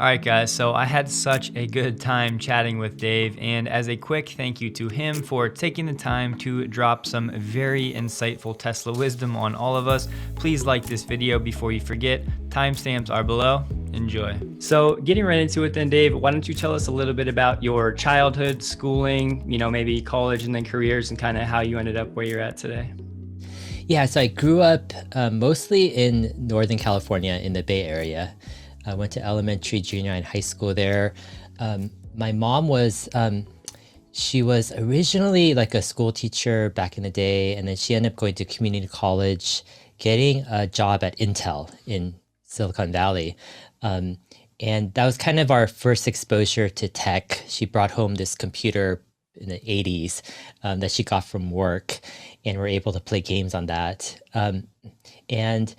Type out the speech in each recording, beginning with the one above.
All right, guys, so I had such a good time chatting with Dave, and as a quick thank you to him for taking the time to drop some very insightful Tesla wisdom on all of us, please like this video before you forget. Timestamps are below. Enjoy. So getting right into it then, Dave, why don't you tell us a little bit about your childhood, schooling, maybe college and then careers, and kind of how you ended up where you're at today? Yeah, so I grew up mostly in Northern California in the Bay Area. I went to elementary, junior, and high school there. My mom she was originally like a school teacher back in the day, and then she ended up going to community college, getting a job at Intel in Silicon Valley. Um, and that was kind of our first exposure to tech. She brought home this computer in the 80s that she got from work, and we're able to play games on that. And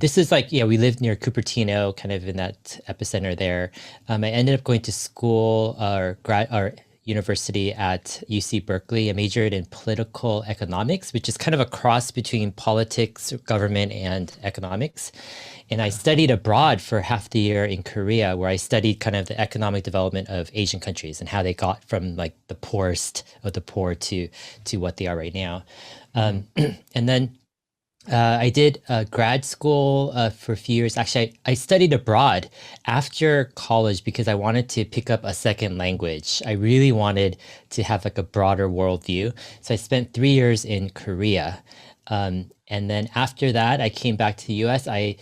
This is like, yeah, we lived near Cupertino, kind of in that epicenter there. I ended up going to school or university at UC Berkeley. I majored in political economics, which is kind of a cross between politics, government, and economics. And I studied abroad for half the year in Korea, where I studied kind of the economic development of Asian countries and how they got from like the poorest of the poor to what they are right now. And then I did grad school for a few years. Actually, I studied abroad after college because I wanted to pick up a second language. I really wanted to have like a broader worldview. So I spent 3 years in Korea. And then after that, I came back to the US. I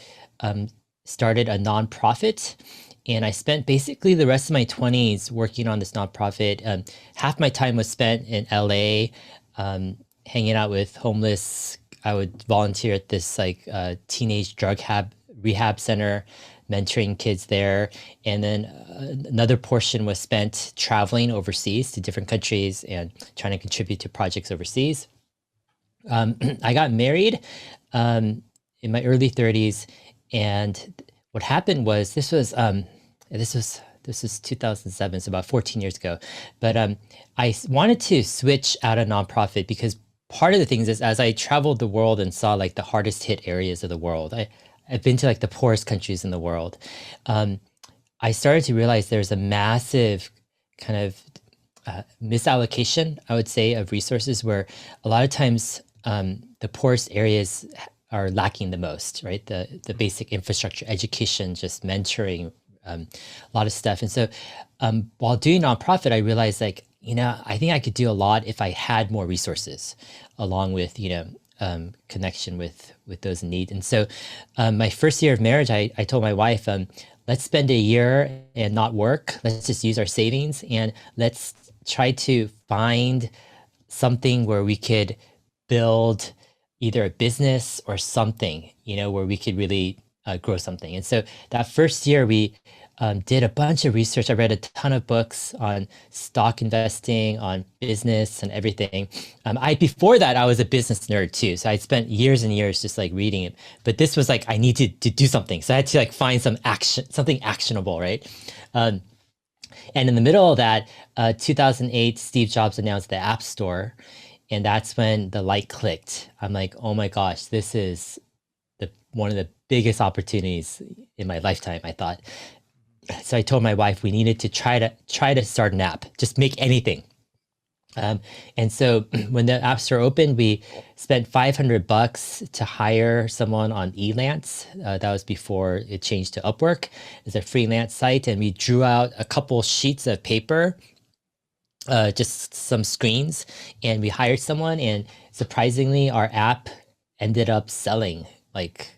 started a nonprofit. And I spent basically the rest of my 20s working on this nonprofit. Half my time was spent in LA, hanging out with homeless. I would volunteer at this like teenage rehab center, mentoring kids there. And then another portion was spent traveling overseas to different countries and trying to contribute to projects overseas. I got married in my early 30s, and what happened was this was 2007, so about 14 years ago. But I wanted to switch out of nonprofit because part of the things is as I traveled the world and saw like the hardest hit areas of the world, I've been to like the poorest countries in the world. I started to realize there's a massive kind of misallocation, I would say, of resources where a lot of times the poorest areas are lacking the most, right? The basic infrastructure, education, just mentoring, a lot of stuff. And so while doing nonprofit, I realized like, I think I could do a lot if I had more resources along with, connection with those in need. And so my first year of marriage, I told my wife, let's spend a year and not work. Let's just use our savings and let's try to find something where we could build either a business or something, where we could really grow something. And so that first year we did a bunch of research. I read a ton of books on stock investing, on business and everything. Before that, I was a business nerd too. So I spent years and years just like reading it. But this was like, I needed to do something. So I had to like find something actionable, right? And in the middle of that, 2008, Steve Jobs announced the App Store. And that's when the light clicked. I'm like, oh my gosh, this is one of the biggest opportunities in my lifetime, I thought. So I told my wife we needed to try to start an app, just make anything. And so when the App Store opened, we spent $500 to hire someone on Elance. That was before it changed to Upwork. It's a freelance site, and we drew out a couple sheets of paper, just some screens, and we hired someone. And surprisingly, our app ended up selling like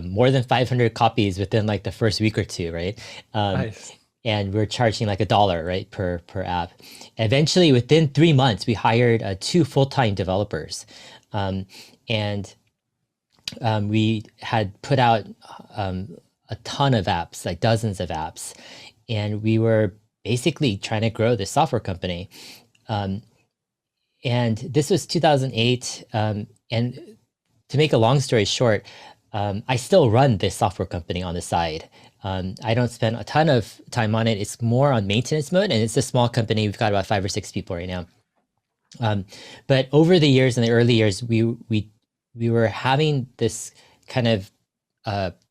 more than 500 copies within like the first week or two, right? Nice. And we're charging like $1, right, per app. Eventually, within 3 months, we hired 2 full-time developers, and we had put out a ton of apps, like dozens of apps, and we were basically trying to grow this software company. And this was 2008, and to make a long story short, I still run this software company on the side. I don't spend a ton of time on it. It's more on maintenance mode, and it's a small company. We've got about 5 or 6 people right now. But over the years, in the early years, we were having this kind of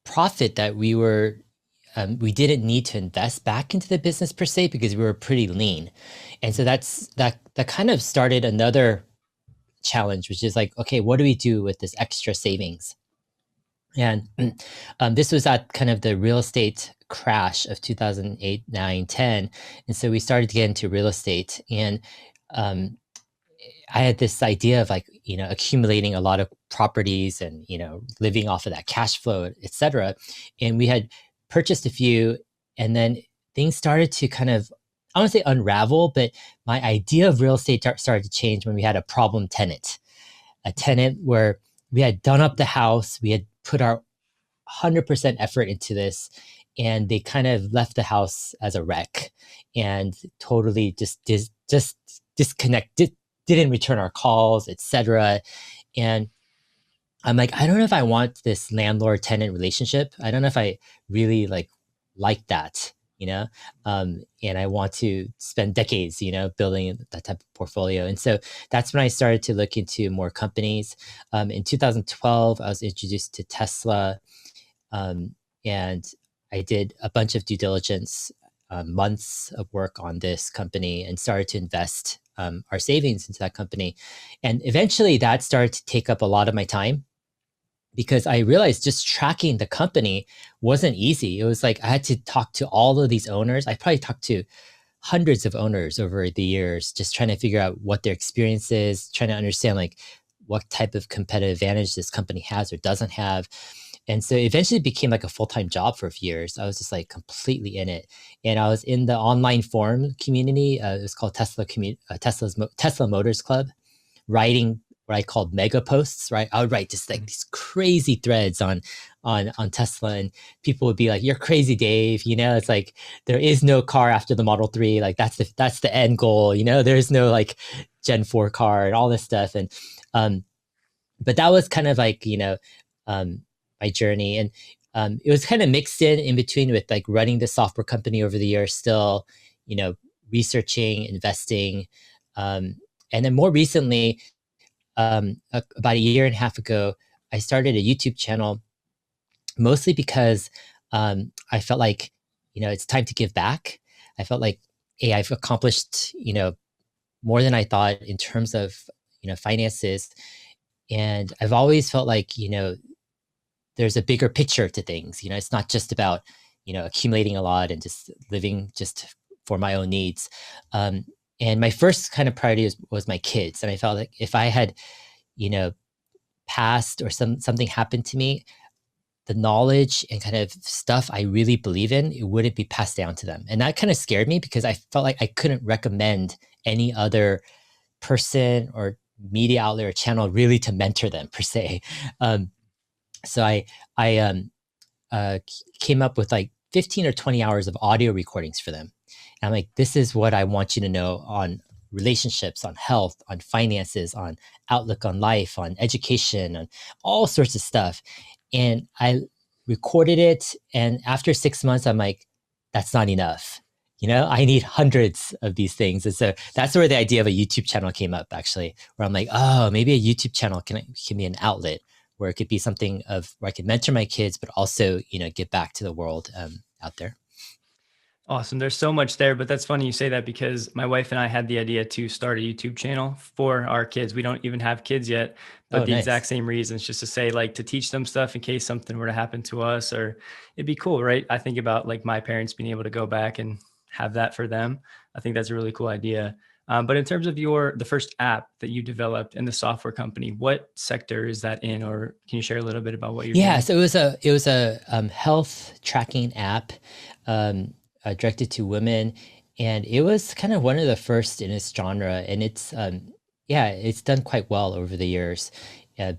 profit that we were we didn't need to invest back into the business per se because we were pretty lean. And so that kind of started another challenge, which is like, okay, what do we do with this extra savings? And this was at kind of the real estate crash of 2008, 9, 10. And so we started to get into real estate. And um, I had this idea of like, accumulating a lot of properties and, living off of that cash flow, et cetera. And we had purchased a few, and then things started to kind of, I don't want to say unravel, but my idea of real estate started to change when we had a problem tenant, a tenant where we had done up the house, we had put our 100% effort into this, and they kind of left the house as a wreck and totally just disconnected, didn't return our calls, etc. And I'm like, I don't know if I want this landlord tenant relationship. I don't know if I really like that, and I want to spend decades, building that type of portfolio. And so that's when I started to look into more companies. In 2012, I was introduced to Tesla, and I did a bunch of due diligence, months of work on this company, and started to invest our savings into that company. And eventually that started to take up a lot of my time because I realized just tracking the company wasn't easy. It was like I had to talk to all of these owners. I probably talked to hundreds of owners over the years, just trying to figure out what their experience is, trying to understand like what type of competitive advantage this company has or doesn't have. And so eventually it became like a full-time job for a few years. I was just like completely in it. And I was in the online forum community. It was called Tesla Motors Club, writing what I called mega posts, right? I would write just like these crazy threads on Tesla, and people would be like, "You're crazy, Dave." It's like there is no car after the Model 3. Like that's the end goal. There is no like Gen 4 car and all this stuff. And but that was kind of like my journey, and it was kind of mixed in between with like running the software company over the years, still researching, investing, and then more recently, about a year and a half ago, I started a YouTube channel, mostly because I felt like it's time to give back. I felt like, hey, I've accomplished more than I thought in terms of finances, and I've always felt like there's a bigger picture to things. It's not just about accumulating a lot and just living just for my own needs. And my first kind of priority was my kids. And I felt like if I had, passed or something happened to me, the knowledge and kind of stuff I really believe in, it wouldn't be passed down to them. And that kind of scared me because I felt like I couldn't recommend any other person or media outlet or channel really to mentor them per se. So I came up with like 15 or 20 hours of audio recordings for them. And I'm like, this is what I want you to know on relationships, on health, on finances, on outlook on life, on education, on all sorts of stuff. And I recorded it. And after 6 months, I'm like, that's not enough. I need hundreds of these things. And so that's where the idea of a YouTube channel came up, actually, where I'm like, oh, maybe a YouTube channel can be an outlet where it could be something of where I can mentor my kids, but also, give back to the world out there. Awesome. There's so much there, but that's funny you say that because my wife and I had the idea to start a YouTube channel for our kids. We don't even have kids yet, but the exact same reasons, just to say like to teach them stuff in case something were to happen to us, or it'd be cool, right? I think about like my parents being able to go back and have that for them. I think that's a really cool idea. But in terms of the first app that you developed in the software company, what sector is that in, or can you share a little bit about what you're doing? So it was a health tracking app directed to women, and it was kind of one of the first in its genre, and it's done quite well over the years.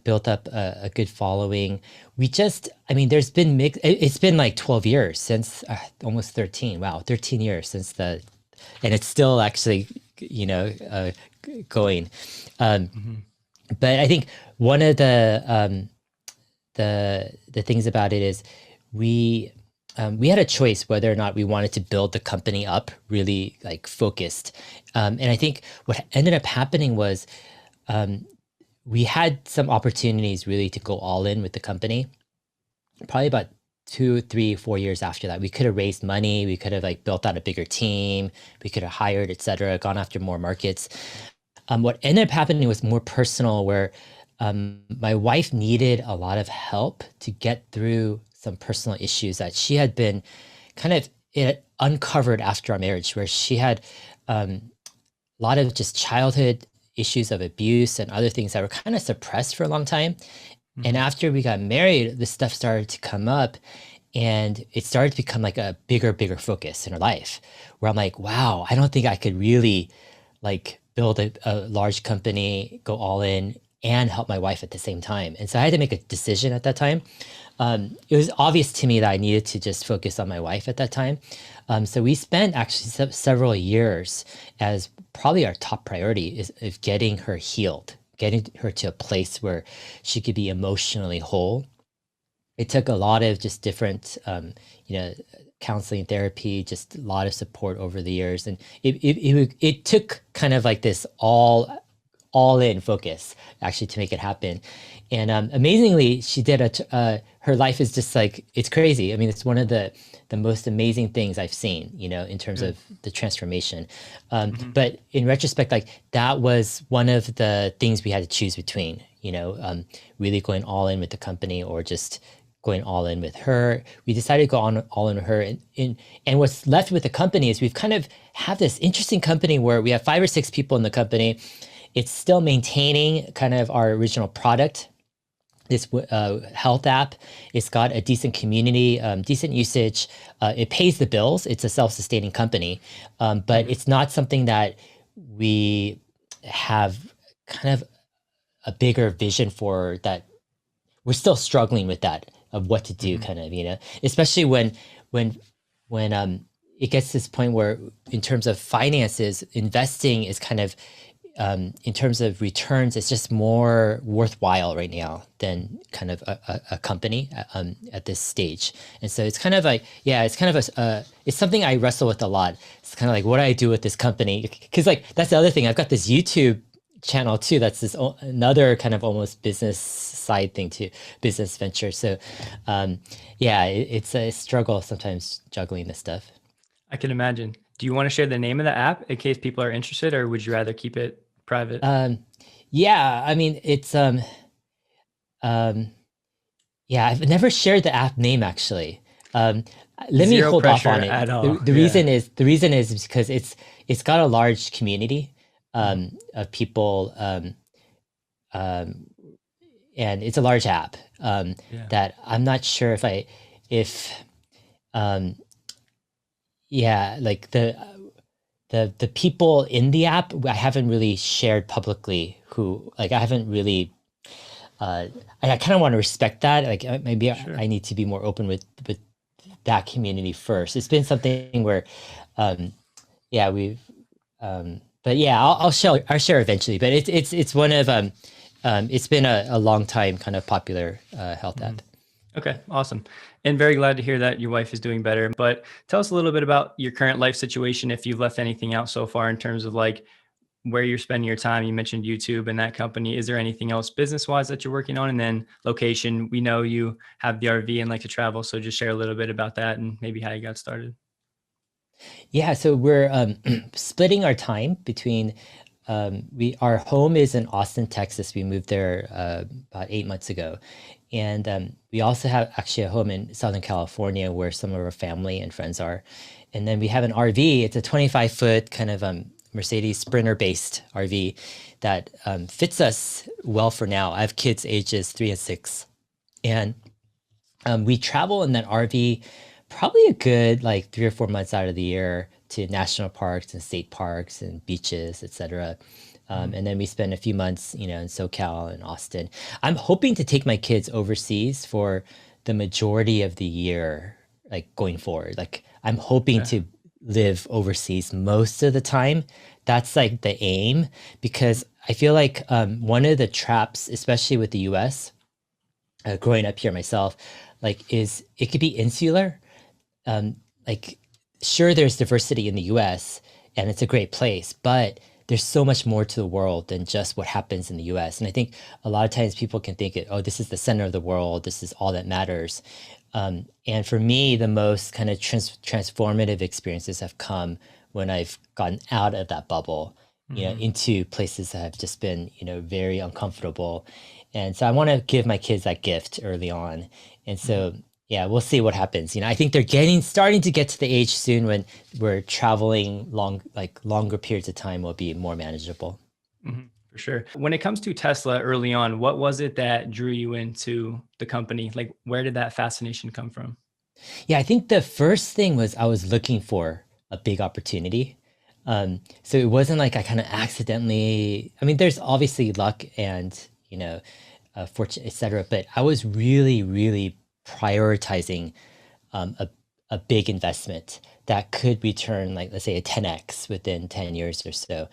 Built up a good following. There's been it's been like 12 years since, almost 13. Wow, 13 years since and it's still actually going. But I think one of the things about it is we had a choice whether or not we wanted to build the company up really like focused. And I think what ended up happening was we had some opportunities really to go all in with the company. Probably about 2, 3, 4 years after that. We could have raised money, we could have like built out a bigger team, we could have hired, etc., gone after more markets. What ended up happening was more personal, where my wife needed a lot of help to get through some personal issues that she had been kind of uncovered after our marriage, where she had a lot of just childhood issues of abuse and other things that were kind of suppressed for a long time. And after we got married, this stuff started to come up, and it started to become like a bigger focus in her life, where I'm like, wow, I don't think I could really like build a large company, go all in, and help my wife at the same time. And so I had to make a decision at that time. It was obvious to me that I needed to just focus on my wife at that time. So we spent actually several years as probably our top priority is getting her healed, getting her to a place where she could be emotionally whole. It took a lot of just different, counseling, therapy, just a lot of support over the years, and it took kind of like this all in focus actually to make it happen. And amazingly, she did her life is just like, it's crazy. I mean, it's one of the most amazing things I've seen, in terms of the transformation. But in retrospect, like that was one of the things we had to choose between, really going all in with the company or just going all in with her. We decided to go all in with her. And what's left with the company is we've kind of have this interesting company where we have 5 or 6 people in the company. It's still maintaining kind of our original product, this health app. It's got a decent community, decent usage. It pays the bills. It's a self-sustaining company, but it's not something that we have kind of a bigger vision for. That we're still struggling with that of what to do, kind of, especially when it gets to this point where, in terms of finances, investing is kind of in terms of returns, it's just more worthwhile right now than kind of a company at this stage. And so it's kind of like, it's kind of it's something I wrestle with a lot. It's kind of like, what do I do with this company? Because like, that's the other thing. I've got this YouTube channel too. That's this another kind of almost business side thing too, business venture. So it's a struggle sometimes juggling this stuff. I can imagine. Do you want to share the name of the app in case people are interested, or would you rather keep it private? I mean, it's I've never shared the app name actually. Let me hold off on it. The reason is because it's got a large community of people, and it's a large app that I'm not sure like the people in the app, I haven't really shared publicly who, like, I haven't really, I kind of want to respect that. Like maybe I need to be more open with that community first. It's been something where, we've, but I'll share eventually, but it's one of, it's been a long time kind of popular health app. Okay, awesome. And very glad to hear that your wife is doing better. But tell us a little bit about your current life situation, if you've left anything out so far in terms of like where you're spending your time. You mentioned YouTube and that company. Is there anything else business-wise that you're working on? And then location, we know you have the RV and like to travel. So just share a little bit about that and maybe how you got started. Yeah, so we're splitting our time between our home is in Austin, Texas. We moved there about 8 months ago. And we also have actually a home in Southern California where some of our family and friends are. And then we have an RV. It's a 25-foot kind of Mercedes Sprinter-based RV that fits us well for now. I have kids ages 3 and 6. And we travel in that RV probably a good like 3 or 4 months out of the year to national parks and state parks and beaches, etc. And then we spend a few months, in SoCal and Austin. I'm hoping to take my kids overseas for the majority of the year, like going forward. Like I'm hoping to live overseas most of the time. That's like the aim, because I feel like one of the traps, especially with the US, growing up here myself, like is it could be insular. Like sure, there's diversity in the US and it's a great place, but there's so much more to the world than just what happens in the US. And I think a lot of times people can think, this is the center of the world. This is all that matters. And for me, the most kind of transformative experiences have come when I've gotten out of that bubble, into places that have just been, very uncomfortable. And so I want to give my kids that gift early on. And so, yeah, we'll see what happens. I think they're starting to get to the age soon when we're traveling longer periods of time will be more manageable. For sure. When it comes to Tesla early on, what was it that drew you into the company? Like, where did that fascination come from? Yeah, I think the first thing was I was looking for a big opportunity. So it wasn't like I kind of accidentally, I mean, there's obviously luck and, fortune, etc. But I was really, really prioritizing a big investment that could return, like, let's say a 10x within 10 years or so.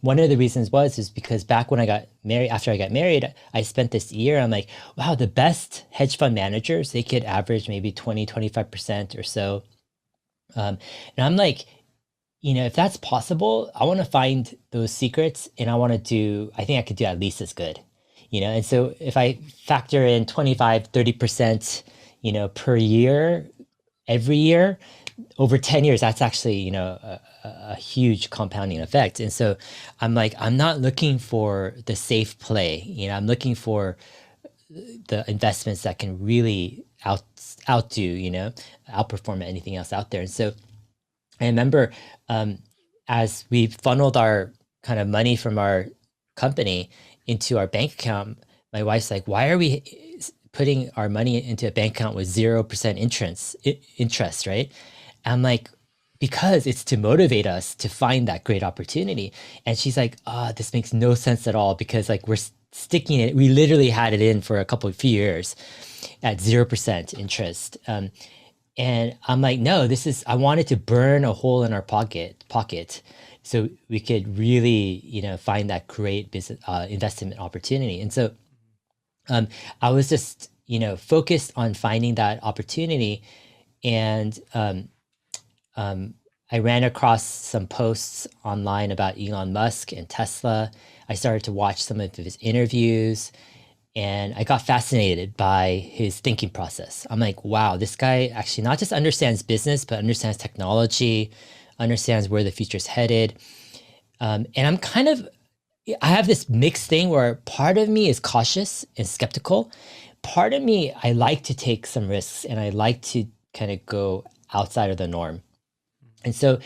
One of the reasons is because back when I got married, after I got married, I spent this year, I'm like, wow, the best hedge fund managers, they could average maybe 20, 25% or so. And I'm like, if that's possible, I want to find those secrets and I think I could do at least as good. And so if I factor in 25, 30%, per year, every year, over 10 years, that's actually, a huge compounding effect. And so I'm like, I'm not looking for the safe play. I'm looking for the investments that can really outdo, outperform anything else out there. And so I remember as we funneled our kind of money from our company into our bank account, my wife's like, why are we putting our money into a bank account with 0% interest, right? I'm like, because it's to motivate us to find that great opportunity. And she's like, this makes no sense at all because like we're sticking it. We literally had it in for a few years at 0% interest. And I'm like, no, I wanted to burn a hole in our pocket so we could really, find that great business investment opportunity. And so I was just, focused on finding that opportunity. And I ran across some posts online about Elon Musk and Tesla. I started to watch some of his interviews and I got fascinated by his thinking process. I'm like, wow, this guy actually not just understands business, but understands technology, understands where the future's headed. And I have this mixed thing where part of me is cautious and skeptical. Part of me, I like to take some risks and I like to kind of go outside of the norm. And so,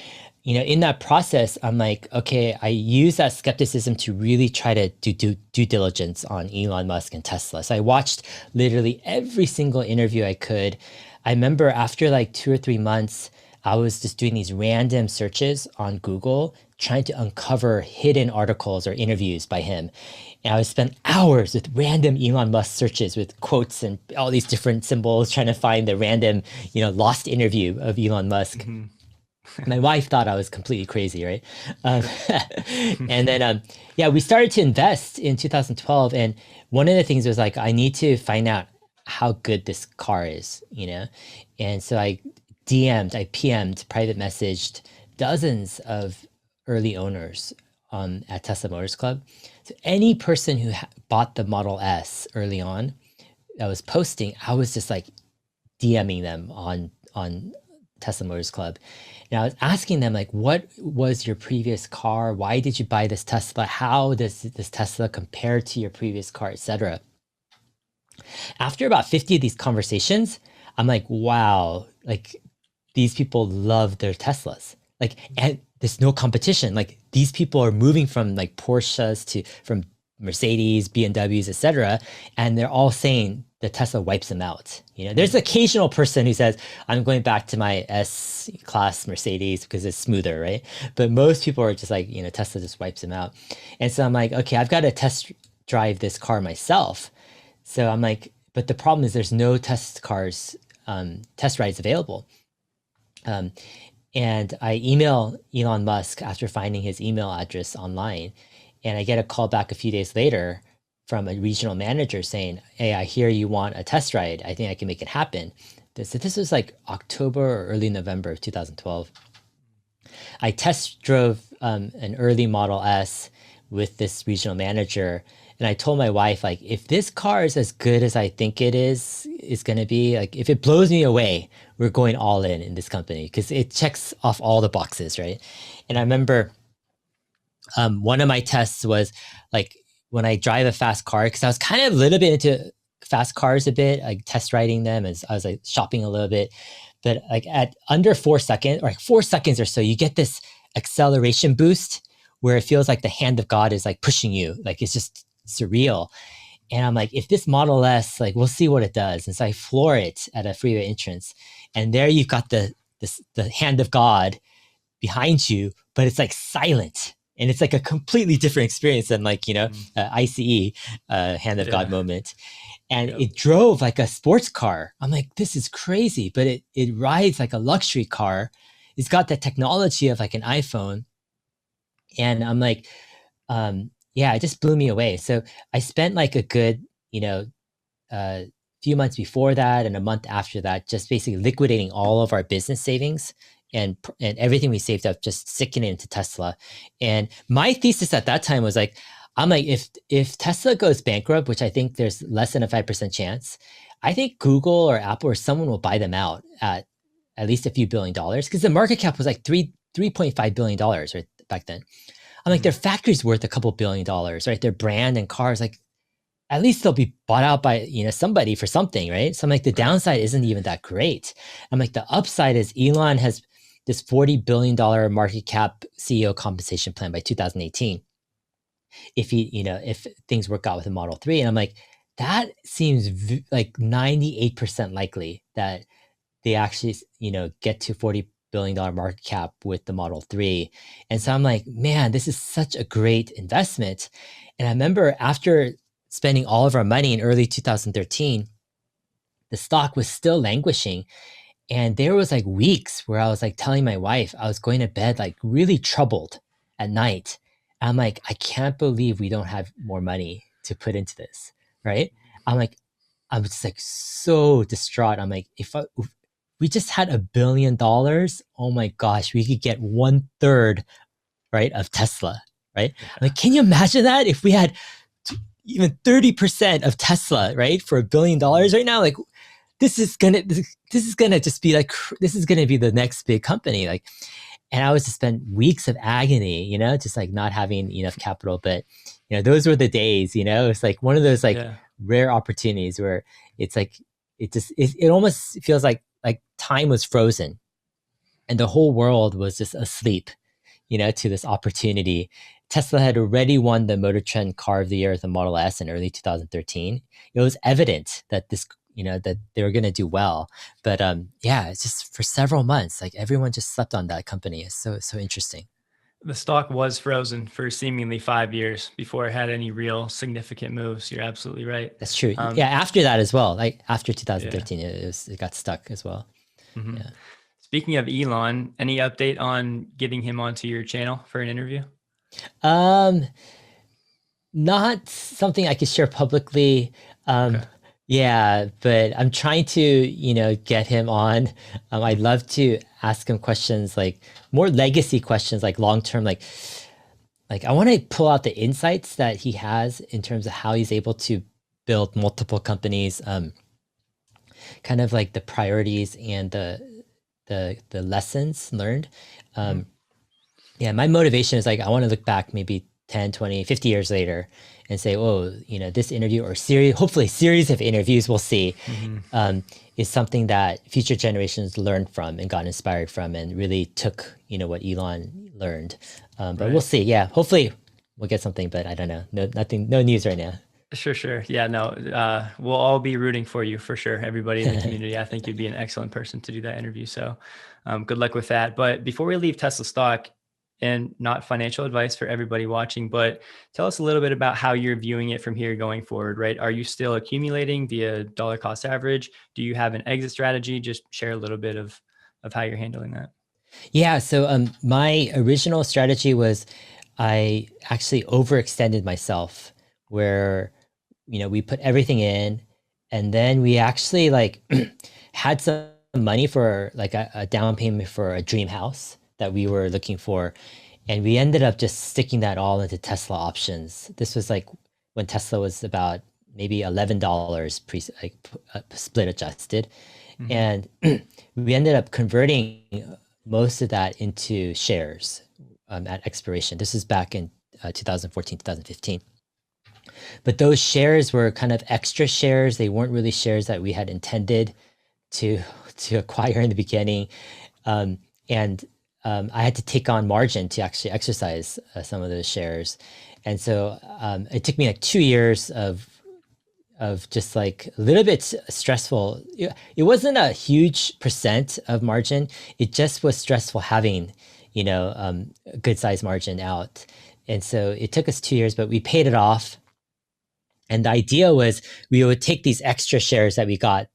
in that process, I'm like, okay, I use that skepticism to really try to do due diligence on Elon Musk and Tesla. So I watched literally every single interview I could. I remember after like 2 or 3 months, I was just doing these random searches on Google, trying to uncover hidden articles or interviews by him. And I would spend hours with random Elon Musk searches with quotes and all these different symbols, trying to find the random, lost interview of Elon Musk. My wife thought I was completely crazy, right? And then, we started to invest in 2012. And one of the things was like, I need to find out how good this car is, And so I PM'd, private messaged dozens of early owners at Tesla Motors Club. So any person who bought the Model S early on that was posting, I was just like DMing them on Tesla Motors Club. And I was asking them like, what was your previous car? Why did you buy this Tesla? How does this Tesla compare to your previous car, etc. After about 50 of these conversations, I'm like, wow, like these people love their Teslas. Like, and there's no competition. Like these people are moving from like Porsches from Mercedes, BMWs, etc. And they're all saying the Tesla wipes them out. There's an occasional person who says, I'm going back to my S-Class Mercedes because it's smoother, right? But most people are just like, Tesla just wipes them out. And so I'm like, okay, I've got to test drive this car myself. So I'm like, but the problem is there's no test rides available. And I email Elon Musk after finding his email address online. And I get a call back a few days later from a regional manager saying, hey, I hear you want a test ride. I think I can make it happen. This was like October or early November of 2012. I test drove an early Model S with this regional manager. And I told my wife, like, if this car is as good as I think it is going to be, like, if it blows me away, we're going all in this company because it checks off all the boxes, right? And I remember one of my tests was like when I drive a fast car, because I was kind of a little bit into fast cars a bit, like test riding them as I was like shopping a little bit. But like at under 4 seconds, or like 4 seconds or so, you get this acceleration boost where it feels like the hand of God is like pushing you. Like it's just surreal. And I'm like, if this Model S, like we'll see what it does. And so I floor it at a freeway entrance. And there you've got the hand of God behind you, but it's like silent. And it's like a completely different experience than like, ICE, hand of God moment. And it drove like a sports car. I'm like, this is crazy, but it rides like a luxury car. It's got the technology of like an iPhone. And I'm like, it just blew me away. So I spent like a good, few months before that and a month after that, just basically liquidating all of our business savings and everything we saved up, just sticking it into Tesla. And my thesis at that time was like, I'm like, if Tesla goes bankrupt, which I think there's less than a 5% chance, I think Google or Apple or someone will buy them out at least a few $1 billion, because the market cap was like $3.5 billion right back then. I'm like, their factory's worth a couple $1 billion, right? Their brand and cars, like at least they'll be bought out by somebody for something, right? So I'm like, the downside isn't even that great. I'm like, the upside is Elon has this $40 billion market cap CEO compensation plan by 2018. If things work out with the Model 3. And I'm like, that seems like 98% likely that they actually, get to $40 billion market cap with the Model 3. And so I'm like, man, this is such a great investment. And I remember after spending all of our money in early 2013, the stock was still languishing. And there was like weeks where I was like telling my wife, I was going to bed like really troubled at night. I'm like, I can't believe we don't have more money to put into this, right? I'm just like so distraught. I'm like, if we just had $1 billion, oh my gosh, we could get 1/3, right, of Tesla, right? I'm like, can you imagine that if we had even 30% of Tesla, right, for $1 billion right now? Like, this is gonna just be like, this is gonna be the next big company, like. And I was to spend weeks of agony, just like not having enough capital. But, those were the days, it's like one of those like rare opportunities where it's like, it almost feels like time was frozen and the whole world was just asleep, to this opportunity. Tesla had already won the Motor Trend Car of the Year with the Model S in early 2013. It was evident that that they were going to do well. But it's just for several months, like everyone just slept on that company. It's so interesting. The stock was frozen for seemingly 5 years before it had any real significant moves. You're absolutely right. That's true. After that as well, like after 2013, it got stuck as well. Mm-hmm. Yeah. Speaking of Elon, any update on getting him onto your channel for an interview? Not something I could share publicly. Okay. Yeah, but I'm trying to, get him on. I'd love to ask him questions, like more legacy questions, like long-term, like I want to pull out the insights that he has in terms of how he's able to build multiple companies, kind of like the priorities and the lessons learned. My motivation is like, I want to look back maybe 10, 20, 50 years later and say, oh, this interview or hopefully series of interviews, we'll see, is something that future generations learned from and got inspired from and really took, what Elon learned. But we'll see. Yeah, hopefully we'll get something, but I don't know. No news right now. Sure. Yeah, no, we'll all be rooting for you for sure. Everybody in the community. I think you'd be an excellent person to do that interview. So good luck with that. But before we leave Tesla stock, and not financial advice for everybody watching, but tell us a little bit about how you're viewing it from here going forward, right? Are you still accumulating via dollar cost average? Do you have an exit strategy? Just share a little bit of how you're handling that. Yeah. So my original strategy was I actually overextended myself where, we put everything in and then we actually like had some money for like a down payment for a dream house that we were looking for. And we ended up just sticking that all into Tesla options. This was like when Tesla was about maybe $11 split adjusted, Mm-hmm. and we ended up converting most of that into shares at expiration. This is back in 2014, 2015. But those shares were kind of extra shares. They weren't really shares that we had intended to to acquire in the beginning, um, and I had to take on margin to actually exercise some of those shares, and so it took me like 2 years of just like a little bit stressful. It wasn't a huge percent of margin. It just was stressful having, a good size margin out. And so it took us 2 years, but we paid it off. And the idea was we would take these extra shares that we got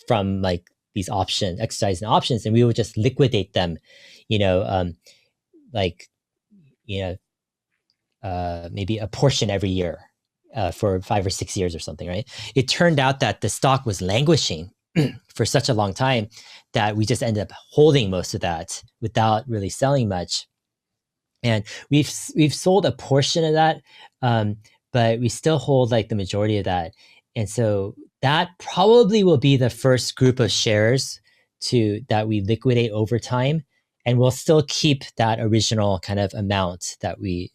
from like these exercising options, and we would just liquidate them, you know, like, you know, maybe a portion every year for 5 or 6 years or something, right? It turned out that the stock was languishing for such a long time that we just ended up holding most of that without really selling much. And we've sold a portion of that, but we still hold like the majority of that. And so that probably will be the first group of shares to that we liquidate over time, and we'll still keep that original kind of amount that we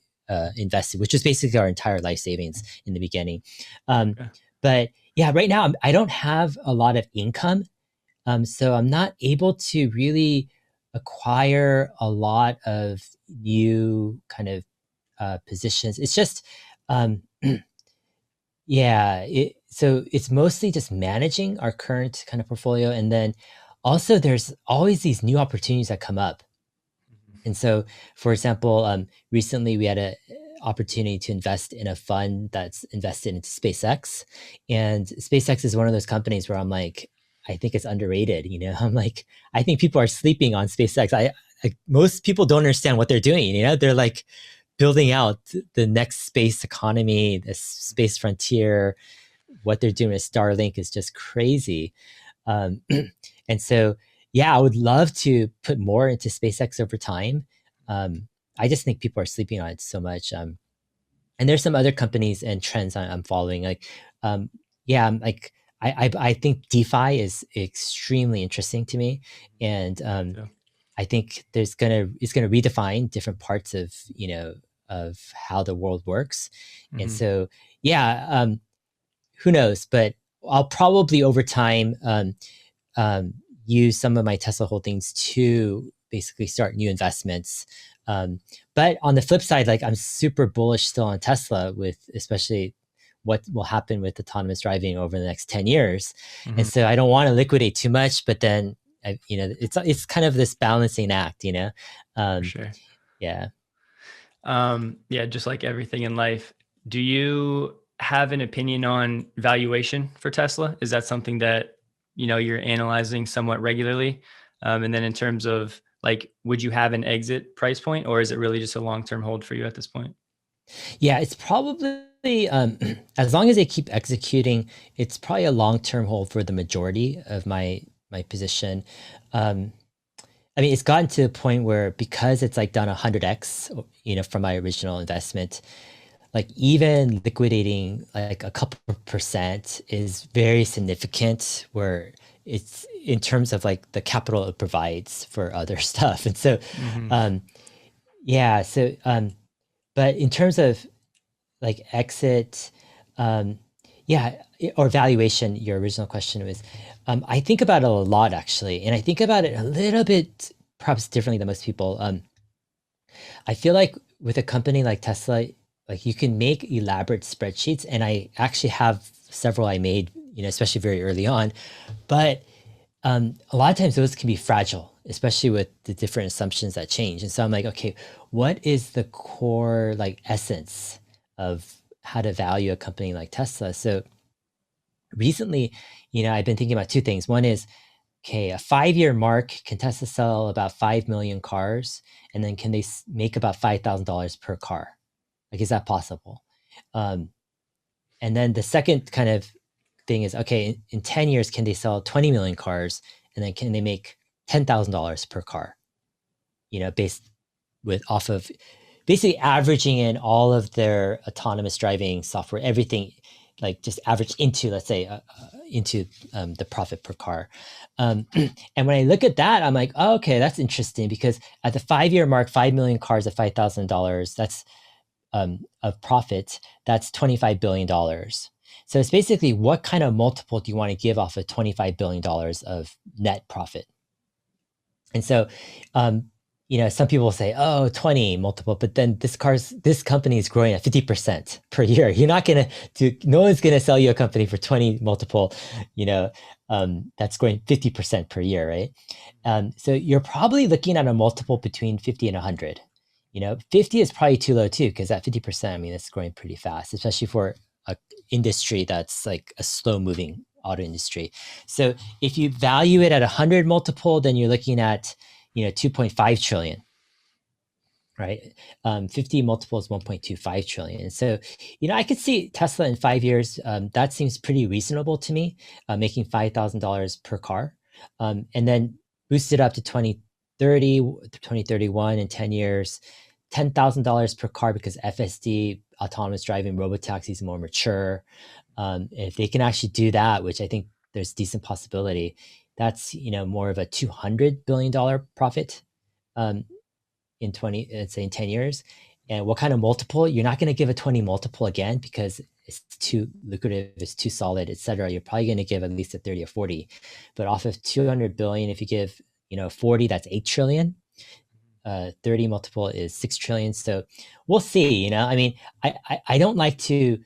invested, which is basically our entire life savings in the beginning. Okay. But yeah, right now I don't have a lot of income, so I'm not able to really acquire a lot of new kind of positions. It's just, um, yeah, so it's mostly just managing our current kind of portfolio. And then also there's always these new opportunities that come up. And so, for example, recently we had a opportunity to invest in a fund that's invested into SpaceX, and SpaceX is one of those companies where I'm like, I think it's underrated. I'm like, I think people are sleeping on SpaceX. Most people don't understand what they're doing. They're like building out the next space economy, the space frontier. What they're doing with Starlink is just crazy. Um, and so, yeah, I would love to put more into SpaceX over time. I just think people are sleeping on it so much. And there's some other companies and trends I'm following. Like, yeah, I'm like I think DeFi is extremely interesting to me, and Yeah. I think it's gonna redefine different parts of of how the world works. And Mm-hmm. so, yeah, who knows? But I'll probably over time um, use some of my Tesla holdings to basically start new investments. But on the flip side, like I'm super bullish still on Tesla, with especially what will happen with autonomous driving over the next 10 years. And Mm-hmm. so I don't want to liquidate too much, but then it's kind of this balancing act, For um, sure. yeah. Yeah, just like everything in life. Do you have an opinion on valuation for Tesla? Is that something that you're analyzing somewhat regularly? And then in terms of like, would you have an exit price point, or is it really just a long-term hold for you at this point? Yeah, it's probably as long as they keep executing, it's probably a long-term hold for the majority of my position. Um, I mean, it's gotten to a point where because it's like done 100x, from my original investment, like even liquidating like a couple of percent is very significant. Where it's in terms of like the capital it provides for other stuff, and so Mm-hmm. um, yeah, but in terms of like exit, um, yeah, or valuation, your original question was, I think about it a lot actually, and I think about it a little bit perhaps differently than most people. I feel like with a company like Tesla, like you can make elaborate spreadsheets, and I actually have several I made, especially very early on, but a lot of times those can be fragile, especially with the different assumptions that change. And so I'm like, okay, what is the core like essence of how to value a company like Tesla? So recently, I've been thinking about two things. One is, okay, a 5-year mark, can Tesla sell about 5 million cars? And then can they make about $5,000 per car? Like, is that possible? Um, and then the second kind of thing is, okay, in 10 years, can they sell 20 million cars? And then can they make $10,000 per car? Based off of basically averaging in all of their autonomous driving software, everything, like just average into, let's say, into the profit per car. And when I look at that, I'm like, oh, okay, that's interesting, because at the 5-year mark, 5 million cars at $5,000, that's of profit, that's $25 billion. So it's basically, what kind of multiple do you want to give off of $25 billion of net profit? And so, some people will say, oh, 20 multiple, but then this company is growing at 50% per year. You're not going to no one's going to sell you a company for 20 multiple, that's growing 50% per year, right? So you're probably looking at a multiple between 50 and 100. 50 is probably too low too, because at 50%, I mean, it's growing pretty fast, especially for a industry that's like a slow moving auto industry. So if you value it at 100 multiple, then you're looking at, 2.5 trillion, right? 50 multiple is 1.25 trillion. So, I could see Tesla in 5 years. That seems pretty reasonable to me, making $5,000 per car, and then boost it up to 2030, 2031 in 10 years, $10,000 per car, because FSD, autonomous driving, robotaxi, is more mature. If they can actually do that, which I think there's decent possibility, that's more of a $200 billion profit in 20, let's say in 10 years. And what kind of multiple? You're not going to give a 20 multiple again, because it's too lucrative, it's too solid, etc. You're probably going to give at least a 30 or 40. But off of 200 billion, if you give 40, that's 8 trillion. 30 multiple is 6 trillion. So we'll see. I mean, I don't like to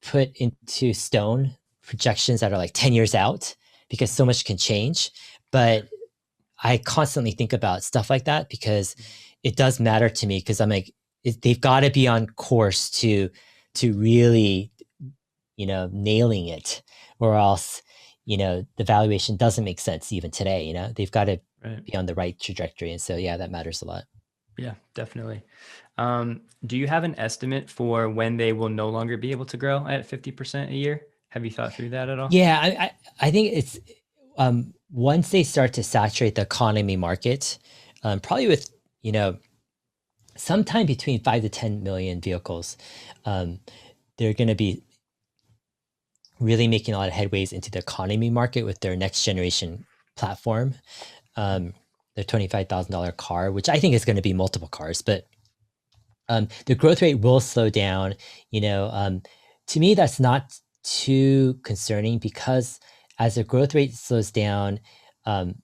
put into stone projections that are like 10 years out, because so much can change. But I constantly think about stuff like that, because it does matter to me, because I'm like, they've got to be on course to really, nailing it, or else, the valuation doesn't make sense even today. They've got to be on the right trajectory. And so, yeah, that matters a lot. Yeah, definitely. Do you have an estimate for when they will no longer be able to grow at 50% a year? Have you thought through that at all? Yeah, I think it's once they start to saturate the economy market, probably with sometime between 5 to 10 million vehicles, they're going to be really making a lot of headways into the economy market with their next generation platform, their $25,000 car, which I think is going to be multiple cars, but the growth rate will slow down. To me, that's not too concerning, because as the growth rate slows down,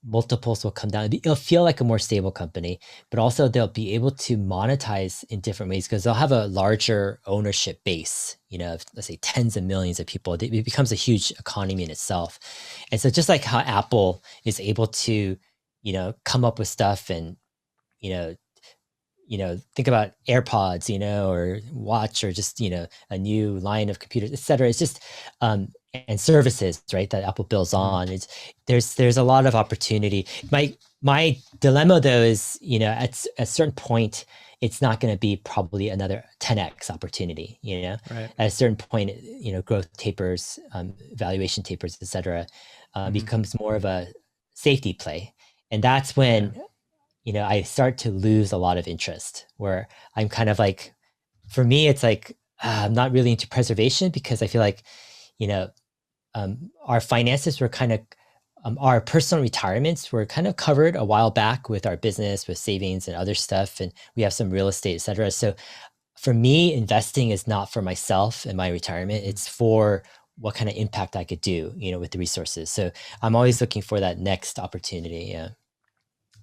multiples will come down. It'll feel like a more stable company, but also they'll be able to monetize in different ways, because they'll have a larger ownership base, of, let's say, tens of millions of people. It becomes a huge economy in itself. And so just like how Apple is able to, come up with stuff and, think about AirPods, or watch, or just, a new line of computers, et cetera. It's just, and services, right, that Apple builds on. There's a lot of opportunity. My dilemma though is, at a certain point, it's not going to be probably another 10x opportunity. Right. At a certain point, growth tapers, valuation tapers, et cetera, becomes more of a safety play, and that's when I start to lose a lot of interest. Where I'm kind of like, for me, it's like I'm not really into preservation, because I feel like, our finances were kind of, our personal retirements were kind of covered a while back with our business, with savings and other stuff, and we have some real estate, et cetera. So for me, investing is not for myself and my retirement; it's for what kind of impact I could do, with the resources. So I'm always looking for that next opportunity. Yeah.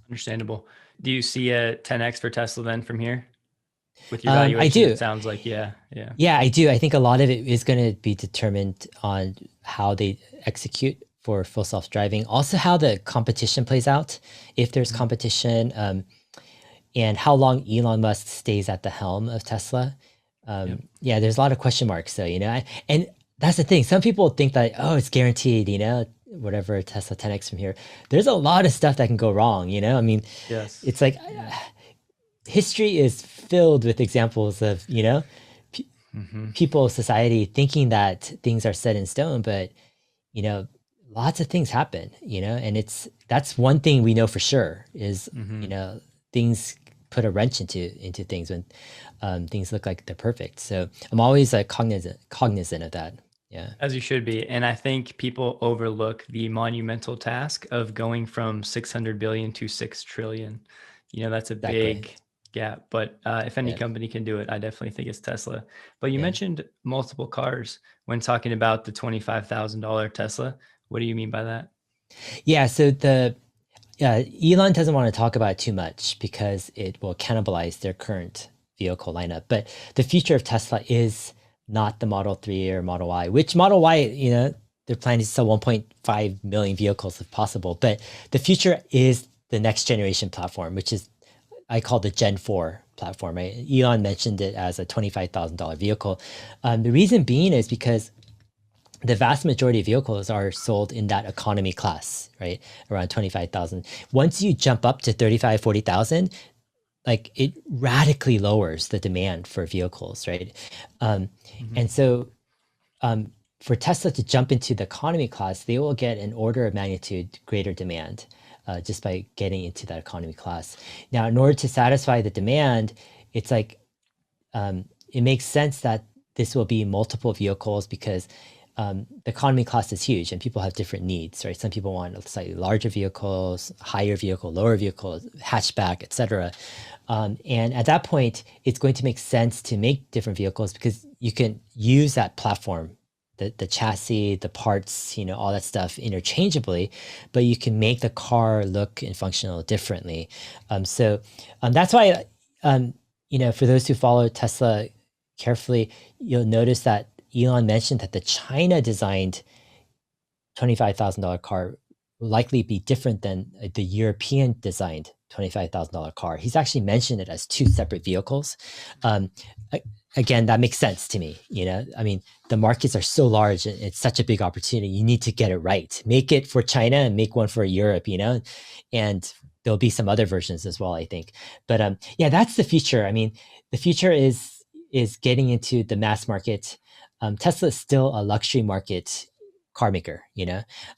Understandable. Do you see a 10x for Tesla then from here? With your I valuation, do. it sounds like, yeah. Yeah, I do. I think a lot of it is going to be determined on how they execute for full self-driving. Also, how the competition plays out, if there's competition, and how long Elon Musk stays at the helm of Tesla. Yeah, there's a lot of question marks. So, and that's the thing. Some people think that, oh, it's guaranteed, whatever, Tesla 10x from here. There's a lot of stuff that can go wrong, I mean, Yes. it's like, history is filled with examples of, people, society thinking that things are set in stone, but, lots of things happen, and that's one thing we know for sure is, things put a wrench into things when things look like they're perfect. So I'm always like cognizant of that. Yeah. As you should be. And I think people overlook the monumental task of going from 600 billion to 6 trillion. That's a Exactly. big gap. But if any Yeah. company can do it, I definitely think it's Tesla. But you Yeah. mentioned multiple cars when talking about the $25,000 Tesla. What do you mean by that? Yeah. So the Elon doesn't want to talk about it too much because it will cannibalize their current vehicle lineup. But the future of Tesla is not the Model 3 or Model Y, which Model Y, they're planning to sell 1.5 million vehicles if possible. But the future is the next generation platform, which is I call the Gen 4 platform. Right? Elon mentioned it as a $25,000 vehicle. The reason being is because the vast majority of vehicles are sold in that economy class, right? Around 25,000. Once you jump up to 35, 40,000, like it radically lowers the demand for vehicles, right? Mhm. And so for Tesla to jump into the economy class, they will get an order of magnitude greater demand just by getting into that economy class. Now, in order to satisfy the demand, it's like it makes sense that this will be multiple vehicles because the economy class is huge and people have different needs, right? Some people want slightly larger vehicles, higher vehicle, lower vehicle, hatchback, etc. And at that point, it's going to make sense to make different vehicles because you can use that platform, the chassis, the parts, all that stuff interchangeably, but you can make the car look and functional differently. So that's why, for those who follow Tesla carefully, you'll notice that Elon mentioned that the China designed $25,000 car will likely be different than the European designed $25,000 car. He's actually mentioned it as two separate vehicles. Um, Again, that makes sense to me. I mean, the markets are so large and it's such a big opportunity. You need to get it right. Make it for China and make one for Europe, and there'll be some other versions as well, I think. But yeah, that's the future. I mean, the future is getting into the mass market. Tesla is still a luxury market car maker,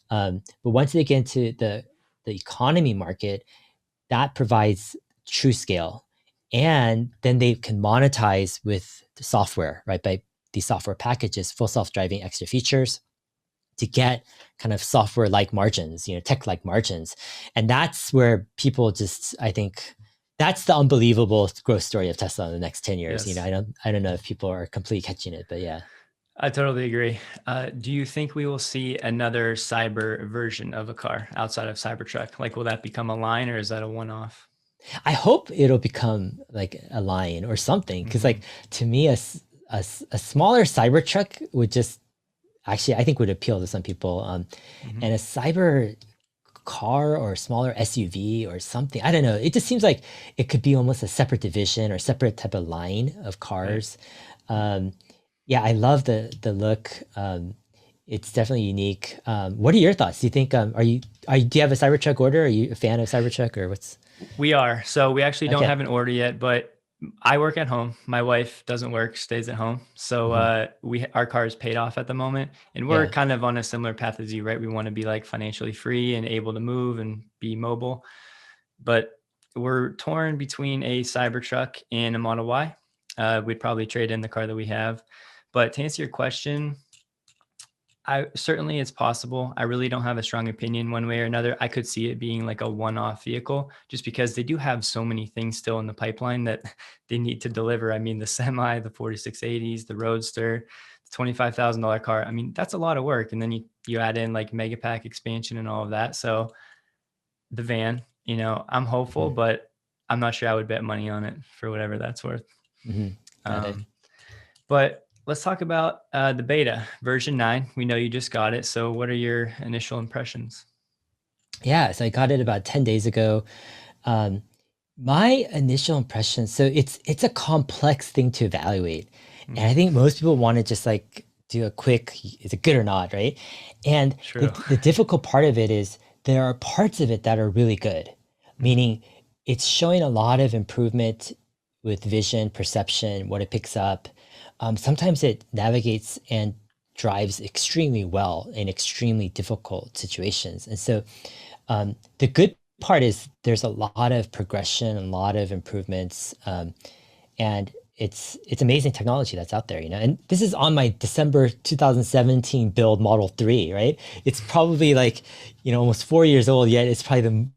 but once they get into the economy market, that provides true scale, and then they can monetize with the software, right? By these software packages, full self-driving, extra features to get kind of software-like margins, tech-like margins, and that's where people just, I think. That's the unbelievable growth story of Tesla in the next 10 years. Yes. I don't know if people are completely catching it, but yeah. I totally agree. Do you think we will see another cyber version of a car outside of Cybertruck? Like, will that become a line or is that a one-off? I hope it'll become like a line or something. Because like Mhm. to me, a smaller Cybertruck would just actually I think would appeal to some people. Mhm. And a cyber car or smaller SUV or something. I don't know. It just seems like it could be almost a separate division or separate type of line of Right. cars. Um, yeah, I love the look. It's definitely unique. What are your thoughts? Do you think do you have a Cybertruck order? Are you a fan of Cybertruck or what's We are. So we actually don't okay? have an order yet, but I work at home. My wife doesn't work, stays at home. So Mhm. our car is paid off at the moment, and we're Yeah. kind of on a similar path as you, right? We want to be like financially free and able to move and be mobile, but we're torn between a Cybertruck and a Model Y. We'd probably trade in the car that we have. But to answer your question, I certainly it's possible. I really don't have a strong opinion one way or another. I could see it being like a one-off vehicle just because they do have so many things still in the pipeline that they need to deliver. I mean, the semi, the 4680s, the Roadster, the $25,000 car. I mean, that's a lot of work. And then you add in like mega pack expansion and all of that. So the van, I'm hopeful, Mhm. but I'm not sure I would bet money on it for whatever that's worth. Mhm. Got it. Um, but let's talk about the beta version 9. We know you just got it. So, what are your initial impressions? Yeah, so I got it about 10 days ago. Um, my initial impression, so it's a complex thing to evaluate. And I Mhm. think most people want to just like do a quick, is it good or not, right? And True. the difficult part of it is there are parts of it that are really good, Mhm. meaning it's showing a lot of improvement with vision, perception, what it picks up. Sometimes it navigates and drives extremely well in extremely difficult situations. And so the good part is there's a lot of progression, a lot of improvements, and it's amazing technology that's out there, you know. And this is on my December 2017 build Model 3, right? It's probably like, you know, almost 4 years old, yet it's probably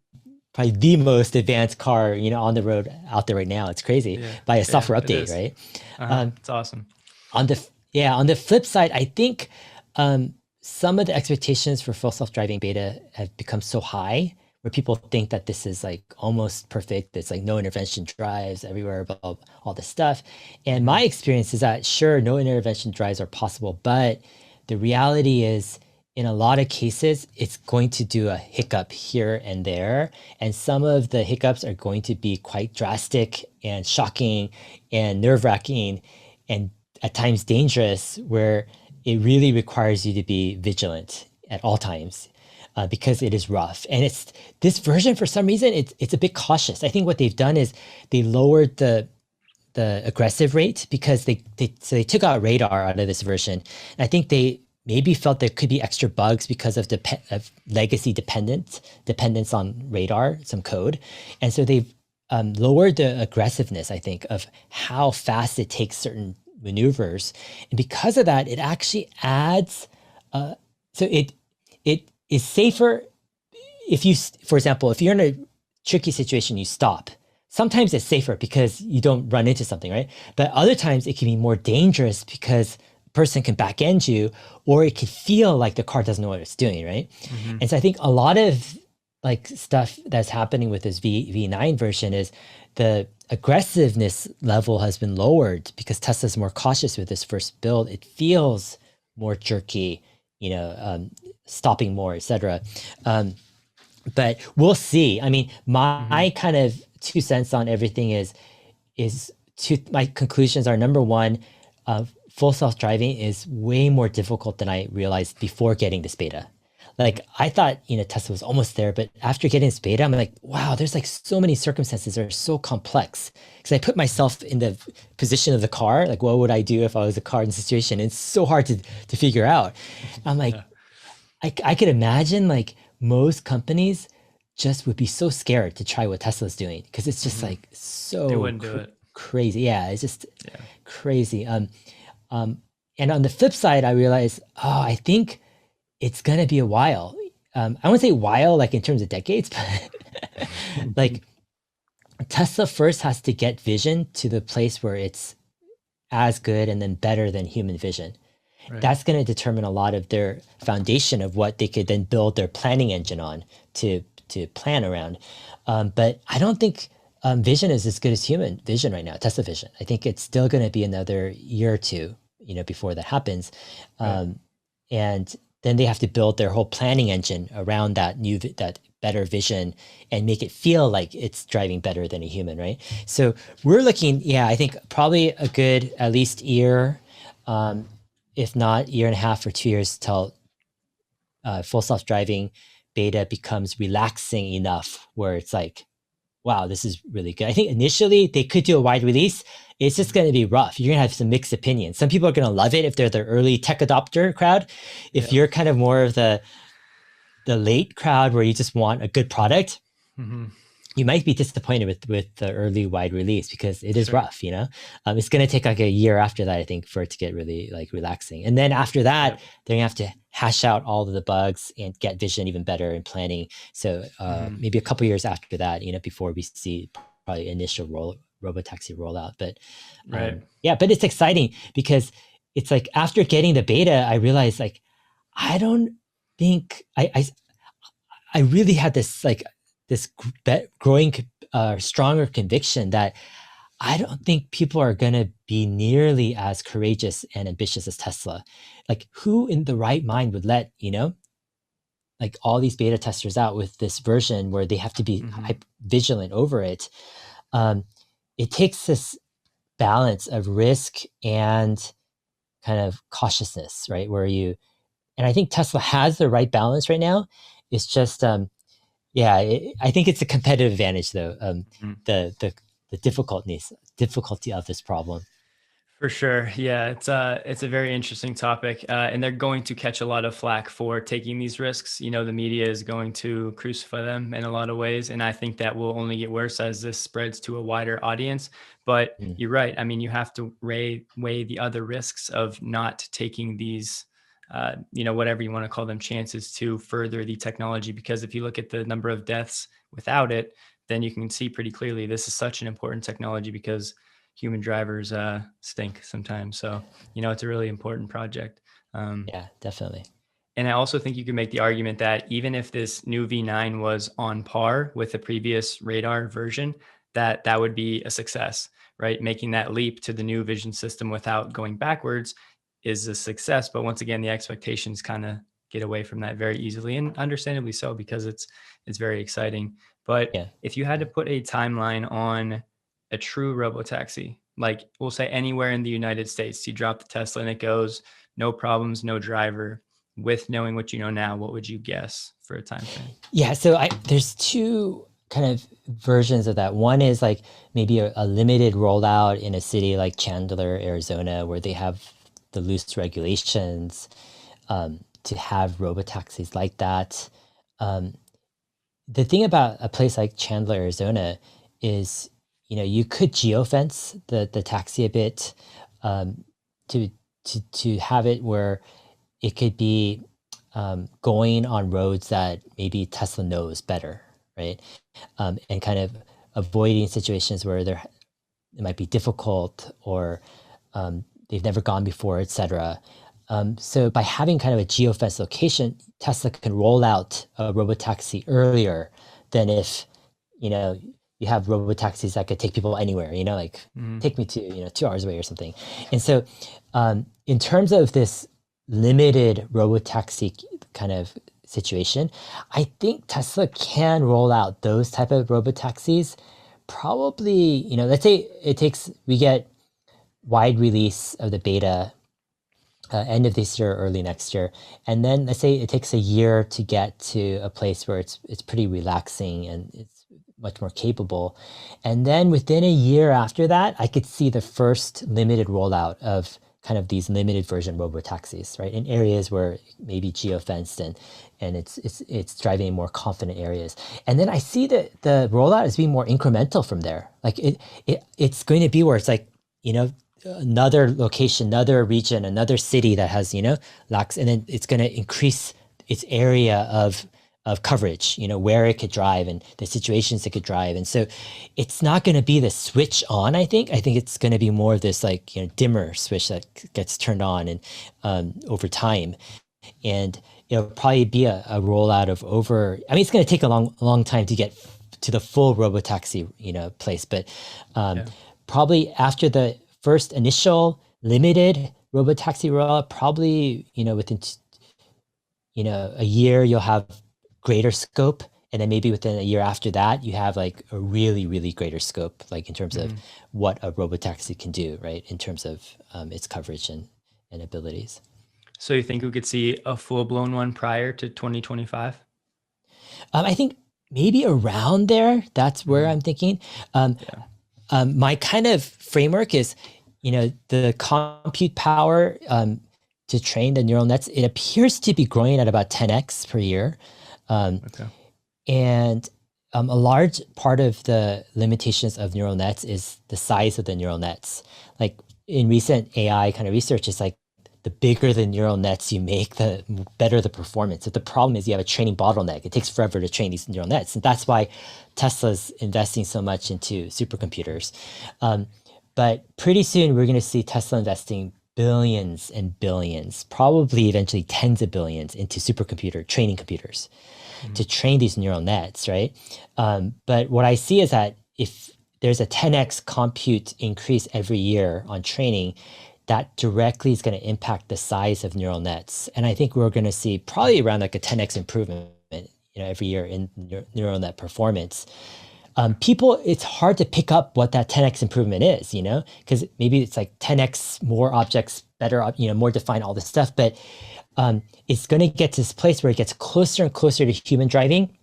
the most advanced car, you know, on the road out there right now. It's crazy Yeah. by a Yeah, software it update, is. right? Uh-huh. Um, It's awesome. on the on the flip side, I think some of the expectations for full self-driving beta have become so high, where people think that this is like almost perfect. It's like no intervention drives everywhere, above all this stuff. And Mm-hmm. my experience is that sure, no intervention drives are possible, but the reality is, in a lot of cases, it's going to do a hiccup here and there. And some of the hiccups are going to be quite drastic and shocking and nerve wracking and at times dangerous, where it really requires you to be vigilant at all times, because it is rough. And it's this version, for some reason, it's a bit cautious. I think what they've done is they lowered the aggressive rate because they took out radar out of this version. And I think they maybe felt there could be extra bugs because of of legacy dependence on radar, some code. And so they've lowered the aggressiveness, I think, of how fast it takes certain maneuvers. And because of that, it actually adds, so it is safer if you, for example, if you're in a tricky situation, you stop. Sometimes it's safer because you don't run into something, right? But other times it can be more dangerous because a person can back end you, or it can feel like the car doesn't know what it's doing, right? Mm-hmm. And so I think a lot of like stuff that's happening with this V9 version is the aggressiveness level has been lowered because Tesla's more cautious with this first build. It feels more jerky, you know, stopping more, etc. But we'll see. I mean, Mm-hmm. my kind of 2 cents on everything is my conclusions are: number one, full self driving is way more difficult than I realized before getting this beta. Like I thought, you know, Tesla was almost there, but after getting this beta, I'm like, wow, there's like so many circumstances that are so complex. Because I put myself in the position of the car, like what would I do if I was a car in the situation? It's so hard to figure out. I'm like, Yeah. I could imagine like most companies just would be so scared to try what Tesla's doing because it's just Mm-hmm. like They so wouldn't do it. crazy. Yeah, it's just Yeah. crazy. Um, and on the flip side, I realized, oh, I think it's gonna be a while. I won't say while like in terms of decades, but like Tesla first has to get vision to the place where it's as good and then better than human vision. Right. That's going to determine a lot of their foundation of what they could then build their planning engine on to plan around. But I don't think vision is as good as human vision right now. Tesla vision. I think it's still going to be another year or two, you know, before that happens. Right. And then they have to build their whole planning engine around that better vision and make it feel like it's driving better than a human, right? So we're looking, yeah, I think probably a good at least year, um, if not year and a half or 2 years till full self-driving beta becomes relaxing enough where it's like, wow, this is really good. I think initially they could do a wide release. It's just going to be rough. You're going to have some mixed opinions. Some people are going to love it if they're the early tech adopter crowd. If Yeah. you're kind of more of the late crowd where you just want a good product, Mm-hmm. you might be disappointed with the early wide release because it is Sure. rough, you know. It's going to take like a year after that, I think, for it to get really like relaxing. And then after that, Yep. they're gonna have to hash out all of the bugs and get vision even better in planning. So Mm-hmm. maybe a couple years after that, you know, before we see probably initial Robotaxi rollout. But Right. yeah, but it's exciting because it's like after getting the beta, I realized like I don't think I really had this like this growing stronger conviction that I don't think people are going to be nearly as courageous and ambitious as Tesla. Like who in the right mind would let, you know, like all these beta testers out with this version where they have to be Mm-hmm. vigilant over it. Um, it takes this balance of risk and kind of cautiousness, right? Where you, and I think Tesla has the right balance right now. It's just, yeah, I think it's a competitive advantage though. Mm-hmm. The difficulty of this problem. For sure. Yeah, it's a very interesting topic. And they're going to catch a lot of flack for taking these risks. You know, the media is going to crucify them in a lot of ways. And I think that will only get worse as this spreads to a wider audience. But Mm, you're right. I mean, you have to weigh the other risks of not taking these, whatever you want to call them, chances to further the technology. Because if you look at the number of deaths without it, then you can see pretty clearly this is such an important technology because human drivers stink sometimes. So, it's a really important project. Um, yeah, definitely. and I also think you can make the argument that even if this new V9 was on par with the previous radar version, that would be a success, right? Making that leap to the new vision system without going backwards is a success. But once again, the expectations kind of get away from that very easily, and understandably so, because it's very exciting. But Yeah. if you had to put a timeline on a true robotaxi, like we'll say anywhere in the United States, you drop the Tesla and it goes, no problems, no driver. With knowing what you know now, what would you guess for a time frame? Yeah, so there's two kind of versions of that. One is like maybe a limited rollout in a city like Chandler, Arizona, where they have the loose regulations to have robotaxis like that. Um, the thing about a place like Chandler, Arizona, is you could geofence the taxi a bit um, to to have it where it could be going on roads that maybe Tesla knows better, right? And kind of avoiding situations where it might be difficult or they've never gone before, etc. So by having kind of a geofence location, Tesla can roll out a robotaxi earlier than if you know you have robotaxis that could take people anywhere. Like Mm-hmm. take me to 2 hours away or something. And so, in terms of this limited robotaxi kind of situation, I think Tesla can roll out those type of robotaxis. Probably, let's say we get wide release of the beta end of this year, early next year, and then let's say it takes a year to get to a place where it's pretty relaxing and it's much more capable, and then within a year after that, I could see the first limited rollout of kind of these limited version robotaxis, right, in areas where maybe geofenced and it's driving in more confident areas, and then I see the rollout as being more incremental from there. Like it's going to be where it's like another location, another region, another city that has, lacks, and then it's going to increase its area of coverage, where it could drive and the situations it could drive. And so it's not going to be the switch on, I think. I think it's going to be more of this like, dimmer switch that gets turned on and over time. And it'll probably be a rollout of it's going to take a long time to get to the full robotaxi, place, but Yeah. probably after the first initial limited robotaxi rollout, probably within a year you'll have greater scope, and then maybe within a year after that you have like a really really greater scope, like in terms of Mm-hmm. what a robotaxi can do, right, in terms of its coverage and abilities. So you think we could see a full blown one prior to 2025? I think maybe around there, that's where Mm-hmm. I'm thinking. um, Yeah. my kind of framework is, the compute power to train the neural nets, it appears to be growing at about 10x per year. Um, Okay. and a large part of the limitations of neural nets is the size of the neural nets. Like in recent AI kind of research, it's like the bigger the neural nets you make, the better the performance. But the problem is you have a training bottleneck. It takes forever to train these neural nets. And that's why Tesla's investing so much into supercomputers. But pretty soon we're going to see Tesla investing billions and billions, probably eventually tens of billions into supercomputer training computers Mm-hmm. to train these neural nets, right? But what I see is that if there's a 10x compute increase every year on training, that directly is going to impact the size of neural nets. And I think we're going to see probably around like a 10x improvement, every year in neural net performance. People, it's hard to pick up what that 10x improvement is, because maybe it's like 10x more objects, better, more defined, all this stuff. But it's going to get to this place where it gets closer and closer to human driving,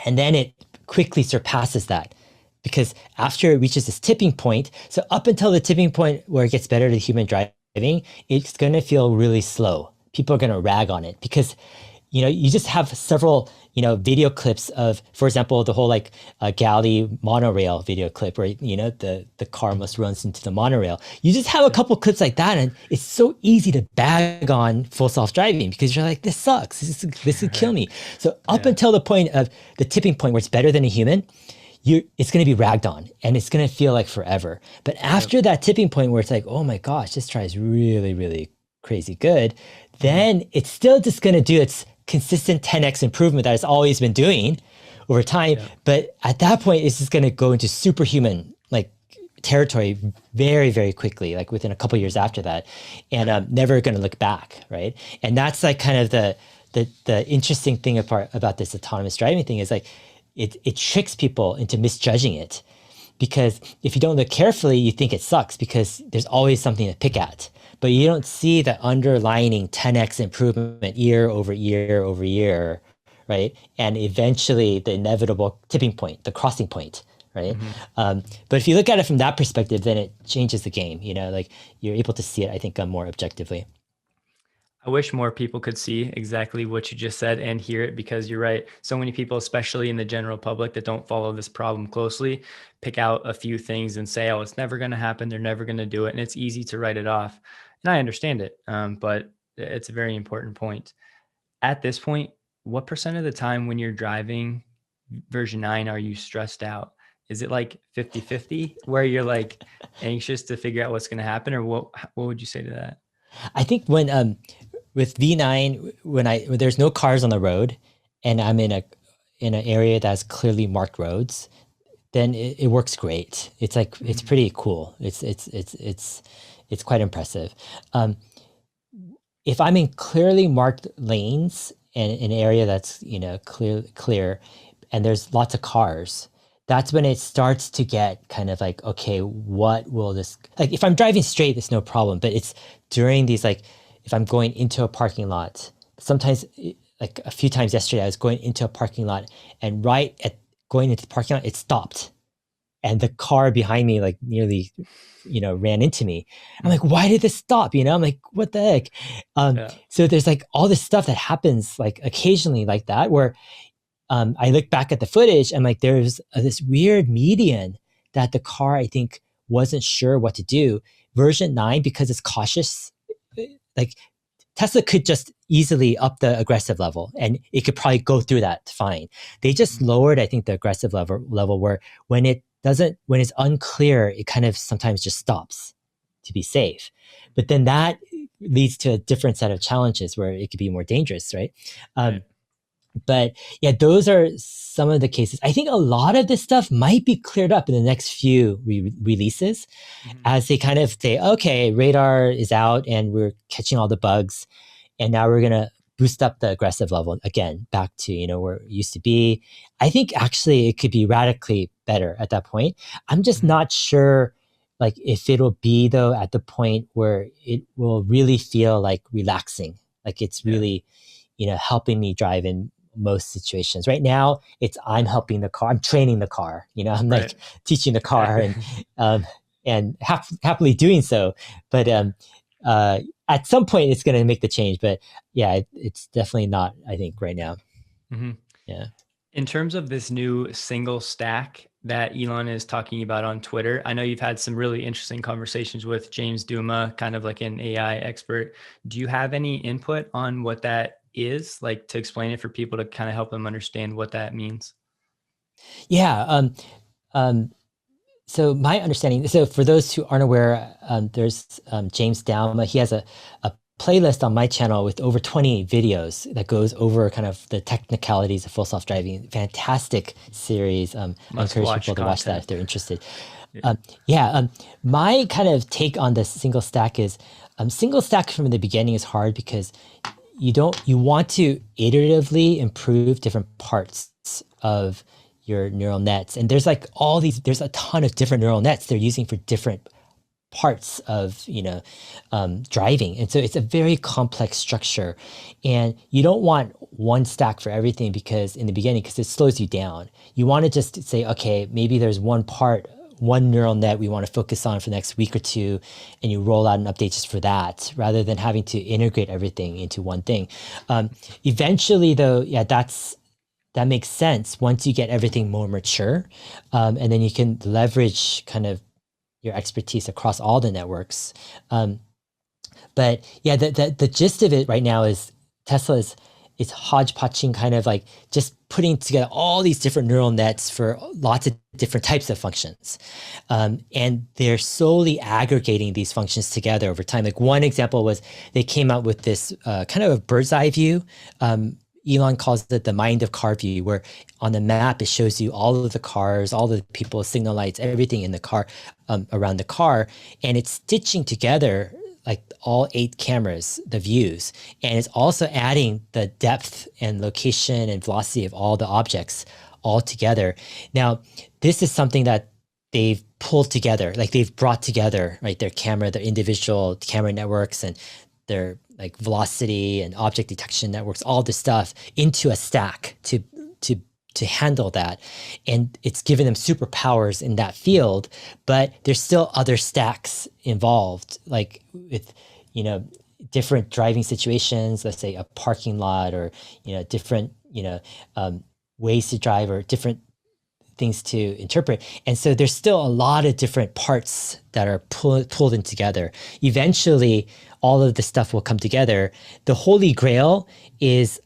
and then it quickly surpasses that. because after it reaches this tipping point, so up until the tipping point where it gets better to human driving, it's going to feel really slow. People are going to rag on it because you just have several, video clips of, for example, the whole like Gali monorail video clip where, the car almost runs into the monorail. You just have a couple clips like that, and it's so easy to bag on full self-driving because you're like, this sucks. This would kill me. So up until the point of the tipping point where it's better than a human, it's going to be ragged on and it's going to feel like forever. But after that tipping point where it's like, oh my gosh, this tries really, really crazy good, then it's still just going to do its consistent 10x improvement that it's always been doing over time. Yeah. But at that point, it's just going to go into superhuman like territory very, very quickly, like within a couple of years after that, and never going to look back, right? And that's like kind of the interesting thing about this autonomous driving thing is like it tricks people into misjudging it, because if you don't look carefully, you think it sucks because there's always something to pick at. But you don't see the underlining 10x improvement year over year over year, right? And eventually the inevitable tipping point, the crossing point, right? But if you look at it from that perspective, then it changes the game, like you're able to see it, I think, more objectively. I wish more people could see exactly what you just said and hear it, because you're right. So many people, especially in the general public that don't follow this problem closely, pick out a few things and say, oh, it's never going to happen. They're never going to do it. And it's easy to write it off. And I understand it, but it's a very important point. At this point, what % of the time when you're driving version 9 are you stressed out? Is it like 50-50 where you're like anxious to figure out what's going to happen, or what would you say to that? I think when with V9, when there's no cars on the road and I'm in an area that's clearly marked roads, then it works great. It's like it's pretty cool. It's quite impressive. If I'm in clearly marked lanes and an area that's clear, and there's lots of cars, that's when it starts to get kind of like, okay, what will this, like if I'm driving straight, it's no problem. But it's during these, like if I'm going into a parking lot, sometimes like a few times yesterday, I was going into a parking lot, and right at going into the parking lot, it stopped. And the car behind me like nearly, ran into me. I'm like, why did this stop? I'm like, what the heck? So there's like all this stuff that happens like occasionally like that, where I look back at the footage and like there's this weird median that the car, I think, wasn't sure what to do. Version 9, because it's cautious, like Tesla could just easily up the aggressive level and it could probably go through that fine. They just lowered, I think, the aggressive level where when it's unclear, it kind of sometimes just stops to be safe. But then that leads to a different set of challenges where it could be more dangerous, right? But yeah, those are some of the cases. I think a lot of this stuff might be cleared up in the next few releases as they kind of say, okay, radar is out and we're catching all the bugs. And now we're going to boost up the aggressive level again, back to, where it used to be. I think actually it could be radically better at that point. I'm just not sure like if it'll be though at the point where it will really feel like relaxing, like it's really, helping me drive in most situations. Right now, I'm helping the car. I'm training the car. I'm like teaching the car and happily doing so. But at some point, it's going to make the change. But yeah, it's definitely not, I think, right now. Yeah. In terms of this new single stack that Elon is talking about on Twitter, I know you've had some really interesting conversations with James Duma, kind of like an AI expert. Do you have any input on what that is, like to explain it for people to kind of help them understand what that means? Yeah. So my understanding, so for those who aren't aware, there's James Duma. He has a playlist on my channel with over 20 videos that goes over kind of the technicalities of full self-driving. Fantastic series. I encourage people to watch that if they're interested. My kind of take on the single stack is single stack from the beginning is hard because you want to iteratively improve different parts of your neural nets. And there's like there's a ton of different neural nets they're using for different parts of driving, and so it's a very complex structure, and you don't want one stack for everything because in the beginning, because it slows you down. You want to just say, okay, maybe there's one neural net we want to focus on for the next week or two, and you roll out an update just for that, rather than having to integrate everything into one thing. Eventually, though, yeah, that makes sense once you get everything more mature, and then you can leverage kind of your expertise across all the networks. But yeah, the gist of it right now is Tesla is hodgepodging, kind of like just putting together all these different neural nets for lots of different types of functions. And they're slowly aggregating these functions together over time. Like one example was they came out with this kind of a bird's eye view. Elon calls it the mind of car view, where on the map, it shows you all of the cars, all the people, signal lights, everything in the car, around the car. And it's stitching together like all 8 cameras, the views. And it's also adding the depth and location and velocity of all the objects all together. Now, this is something that they've pulled together, like they've brought together, right, their individual camera networks and their like velocity and object detection networks, all this stuff into a stack to handle that. And it's given them superpowers in that field, but there's still other stacks involved, like with, different driving situations, let's say a parking lot, or, different, ways to drive, or different things to interpret. And so there's still a lot of different parts that are pulled in together. Eventually, all of the stuff will come together. The holy grail is,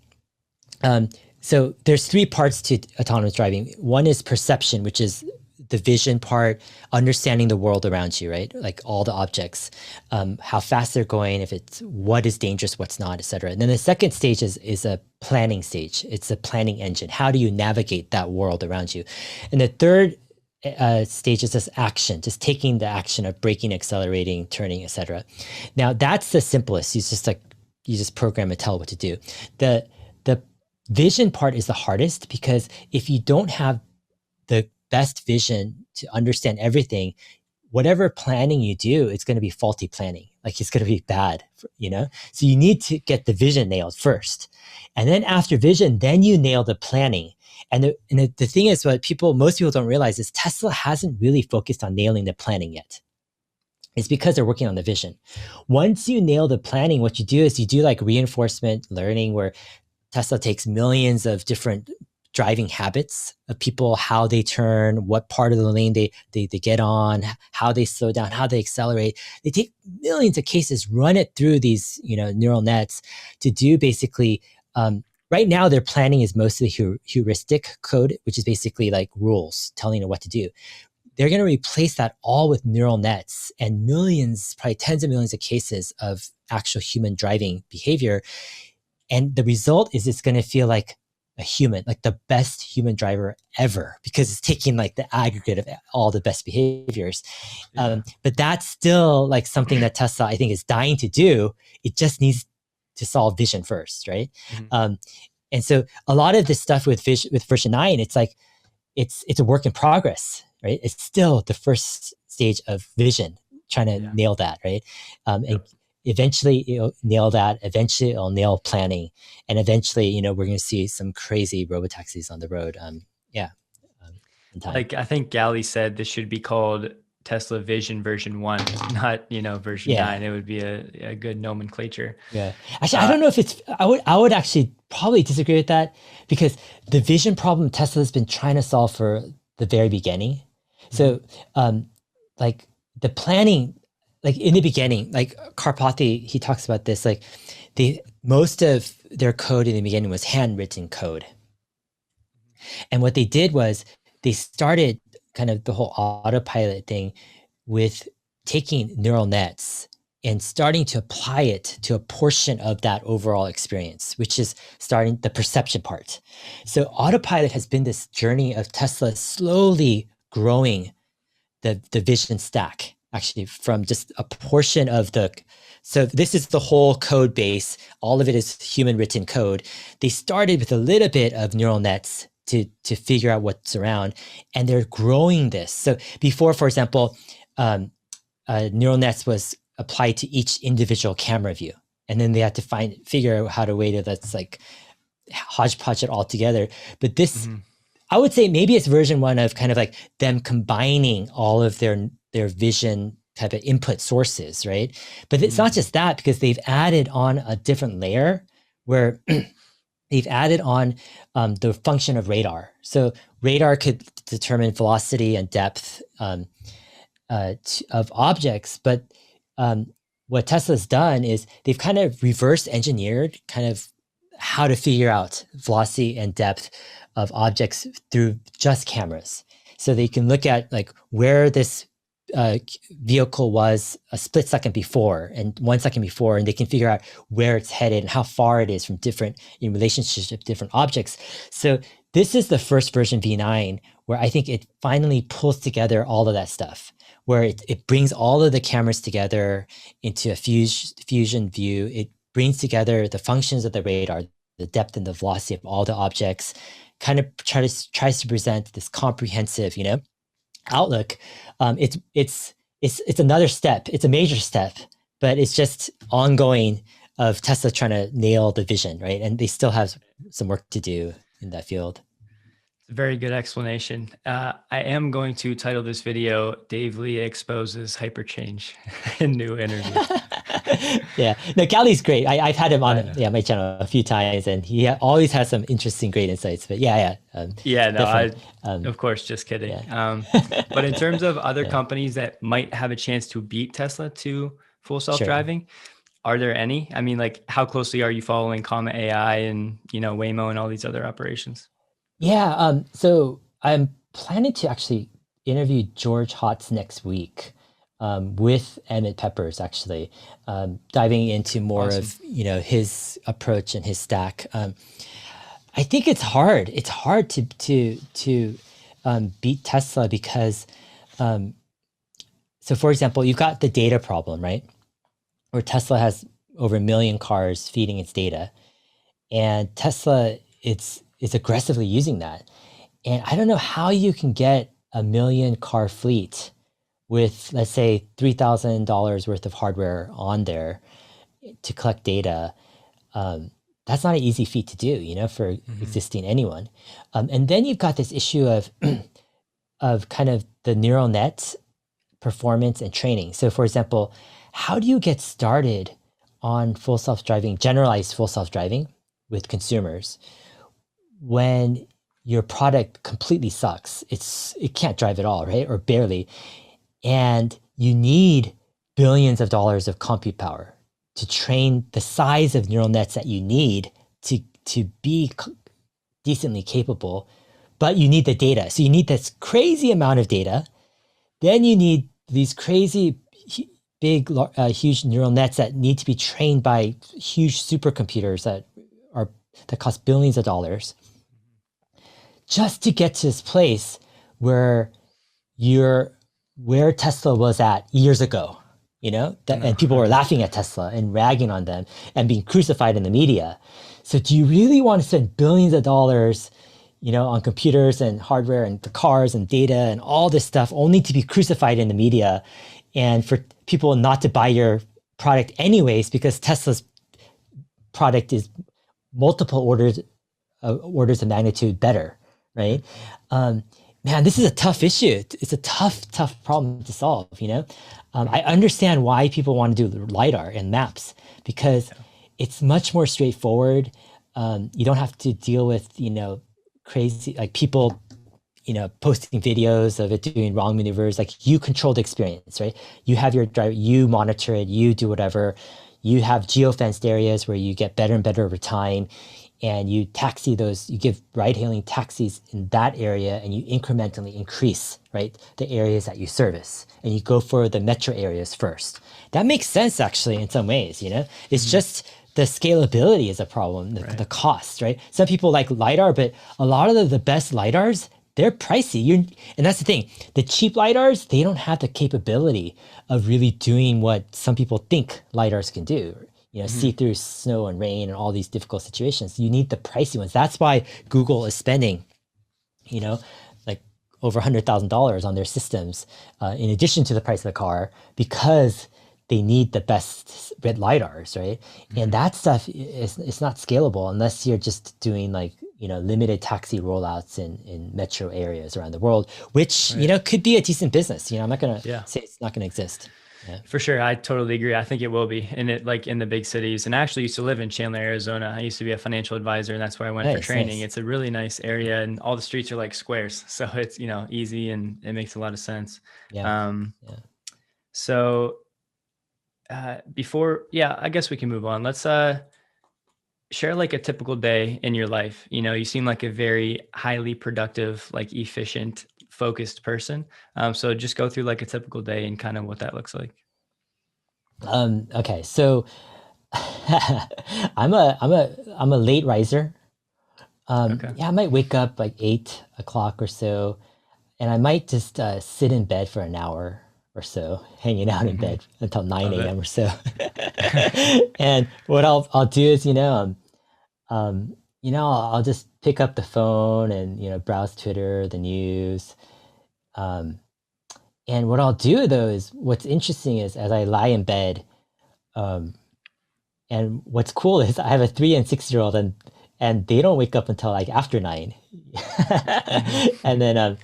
so there's 3 parts to autonomous driving. One is perception, which is the vision part, understanding the world around you, right? Like all the objects, how fast they're going, what is dangerous, what's not, et cetera. And then the second stage is a planning stage. It's a planning engine. How do you navigate that world around you? And the third stage is just action, just taking the action of braking, accelerating, turning, et cetera. Now that's the simplest. You just program and tell what to do. The vision part is the hardest, because if you don't have the best vision to understand everything, whatever planning you do, it's going to be faulty planning. Like it's going to be bad, So you need to get the vision nailed first. And then after vision, then you nail the planning. And the thing is, what most people don't realize is Tesla hasn't really focused on nailing the planning yet. It's because they're working on the vision. Once you nail the planning, what you do is you do like reinforcement learning, where Tesla takes millions of different driving habits of people, how they turn, what part of the lane they get on, how they slow down, how they accelerate. They take millions of cases, run it through these neural nets to do basically, right now their planning is mostly heuristic code, which is basically like rules telling it what to do. They're going to replace that all with neural nets and millions, probably tens of millions of cases of actual human driving behavior. And the result is it's going to feel like a human, like the best human driver ever, because it's taking like the aggregate of all the best behaviors. Yeah. But that's still like something that Tesla, I think, is dying to do. It just needs to solve vision first, right? Mm-hmm. And so a lot of this stuff with version 9, it's like, it's a work in progress, right? It's still the first stage of vision, trying to nail that, right? And eventually it'll nail that. Eventually it'll nail planning, and eventually, we're going to see some crazy robotaxis on the road. In time. Like I think Gali said, this should be called Tesla Vision version 1, not version 9. It would be a good nomenclature. Yeah, actually, I don't know if it's. I would actually probably disagree with that, because the vision problem Tesla has been trying to solve for the very beginning. So, like the planning. Like in the beginning, like Karpathy, he talks about this, like most of their code in the beginning was handwritten code. And what they did was they started kind of the whole autopilot thing with taking neural nets and starting to apply it to a portion of that overall experience, which is starting the perception part. So autopilot has been this journey of Tesla slowly growing the vision stack, actually, from just a portion of so this is the whole code base. All of it is human written code. They started with a little bit of neural nets to figure out what's around, and they're growing this. So before, for example, neural nets was applied to each individual camera view, and then they had to figure out how to way to that's like hodgepodge it all together. But this, I would say maybe it's version 1 of kind of like them combining all of their vision type of input sources, right? But it's not just that, because they've added on a different layer where they've added on the function of radar. So radar could determine velocity and depth of objects, but what Tesla's done is they've kind of reverse engineered kind of how to figure out velocity and depth of objects through just cameras. So they can look at like where this vehicle was a split second before and 1 second before, and they can figure out where it's headed and how far it is from different in relationship to different objects. So this is the first version V9 where I think it finally pulls together all of that stuff, where it brings all of the cameras together into a fusion view. It brings together the functions of the radar, the depth and the velocity of all the objects, kind of tries to present this comprehensive, outlook. It's another step. It's a major step, but it's just ongoing of Tesla trying to nail the vision, right? And they still have some work to do in that field. Very good explanation. I am going to title this video, Dave Lee Exposes Hyperchange in new interview. Yeah, no, Gali's great. I've had him on my channel a few times, and he always has some interesting, great insights. But of course, just kidding. Yeah. But in terms of other companies that might have a chance to beat Tesla to full self-driving, are there any? I mean, like, how closely are you following Comma AI and Waymo and all these other operations? Yeah, so I'm planning to actually interview George Hotz next week with Emmett Peppers, actually, diving into more of his approach and his stack. I think it's hard. It's hard to beat Tesla because, so for example, you've got the data problem, right? Where Tesla has over 1 million cars feeding its data, and Tesla is aggressively using that. And I don't know how you can get a 1 million car fleet with, let's say, $3,000 worth of hardware on there to collect data. That's not an easy feat to do, for existing anyone. And then you've got this issue of kind of the neural net performance and training. So for example, how do you get started on full self-driving, generalized full self-driving with consumers when your product completely sucks? It can't drive at all, right? Or barely. And you need billions of dollars of compute power to train the size of neural nets that you need to be decently capable, but you need the data. So you need this crazy amount of data. Then you need these crazy big, huge neural nets that need to be trained by huge supercomputers that cost billions of dollars, just to get to this place where where Tesla was at years ago, and people were laughing at Tesla and ragging on them and being crucified in the media. So do you really want to spend billions of dollars, on computers and hardware and the cars and data and all this stuff only to be crucified in the media and for people not to buy your product anyways, because Tesla's product is multiple orders of magnitude better, right? Man, this is a tough issue. It's a tough problem to solve, I understand why people want to do LiDAR and maps, because it's much more straightforward. You don't have to deal with, crazy, like people, posting videos of it doing wrong maneuvers. Like, you control the experience, right? You have your driver, you monitor it, you do whatever. You have geofenced areas where you get better and better over time. And you you give ride-hailing taxis in that area, and you incrementally increase, right, the areas that you service. And you go for the metro areas first. That makes sense, actually, in some ways, It's just the scalability is a problem, the cost, right? Some people like LiDAR, but a lot of the best LiDARs, they're pricey. And that's the thing. The cheap LiDARs, they don't have the capability of really doing what some people think LiDARs can do. See through snow and rain and all these difficult situations. You need the pricey ones. That's why Google is spending, like over $100,000 on their systems, in addition to the price of the car, because they need the best red lidars, right? And that stuff is it's not scalable unless you're just doing like, limited taxi rollouts in metro areas around the world, which, Right. could be a decent business. I'm not gonna Yeah. say it's not gonna exist. Yeah. For sure, I totally agree. I think it will be in it, like in the big cities. And I actually used to live in Chandler, Arizona. I used to be a financial advisor, and that's where I went for Nice, training. nice. It's a really nice area, and all the streets are like squares, so it's easy and it makes a lot of sense. Yeah, Um, yeah. so before, yeah, I guess we can move on. Let's share like a typical day in your life. You seem like a very highly productive, like efficient, focused person. So just go through like a typical day and kind of what that looks like. Okay, so I'm a late riser. Okay. Yeah, I might wake up like 8 o'clock or so, and I might just sit in bed for an hour or so, hanging out in Hmm. bed until 9 Love it. a.m. or so. And what I'll do is, I'll just pick up the phone and browse Twitter, the news. Um, and what I'll do though is what's interesting is as I lie in bed, um, and what's cool is I have a 3 and 6 year old, and they don't wake up until like after 9, Hmm. and then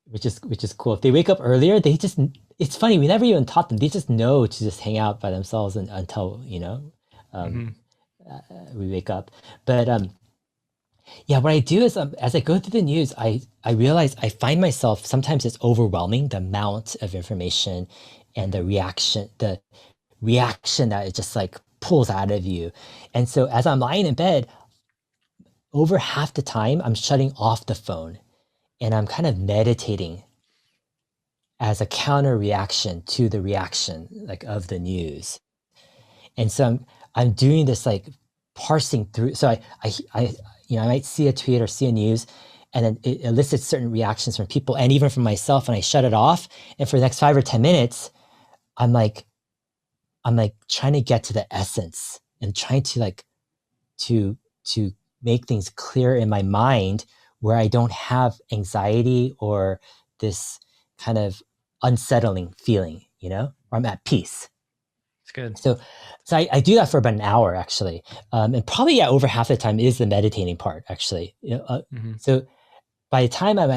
which is cool. If they wake up earlier, they just it's funny. We never even taught them. They just know to just hang out by themselves until um, Hmm. we wake up. But yeah, what I do is as I go through the news, I realize I find myself sometimes it's overwhelming the amount of information and the reaction that it just like pulls out of you. And so as I'm lying in bed, over half the time I'm shutting off the phone and I'm kind of meditating as a counter reaction to the reaction like of the news. And so I'm doing this like parsing through. So I might see a tweet or see a news, and then it elicits certain reactions from people and even from myself, and I shut it off. And for the next 5 or 10 minutes, I'm like trying to get to the essence and trying to to to make things clear in my mind where I don't have anxiety or this kind of unsettling feeling, or I'm at peace. It's good. So, so I do that for about an hour actually, and probably yeah, over half the time is the meditating part actually. Hmm. So by the time I'm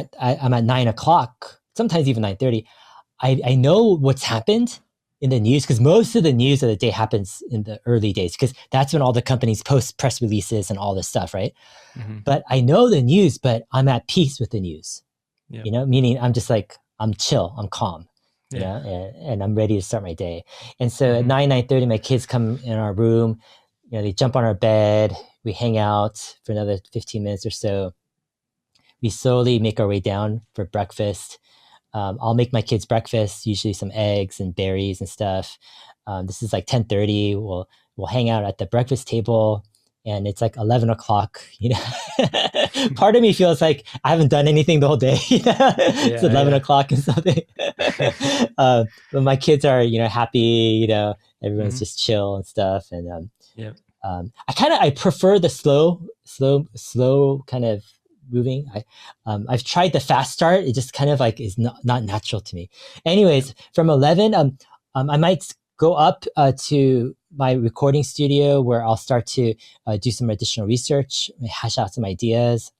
at 9 o'clock, sometimes even 9:30, I know what's happened in the news because most of the news of the day happens in the early days because that's when all the companies post press releases and all this stuff, right? Hmm. But I know the news, but I'm at peace with the news, Yep. meaning I'm just like, I'm chill, I'm calm, Yeah. and I'm ready to start my day. And so at Hmm. 9:30, my kids come in our room, they jump on our bed, we hang out for another 15 minutes or so. We slowly make our way down for breakfast. I'll make my kids breakfast, usually some eggs and berries and stuff. This is like 10:30. We'll hang out at the breakfast table, and it's like 11 o'clock. Part of me feels like I haven't done anything the whole day. It's Yeah. 11 Yeah. o'clock and something. But my kids are happy. Everyone's Hmm. just chill and stuff, and Yep. I prefer the slow kind of moving. I've tried the fast start. It just kind of like is not natural to me. Yep. Anyways, from 11, I might go up to my recording studio where I'll start to do some additional research, hash out some ideas.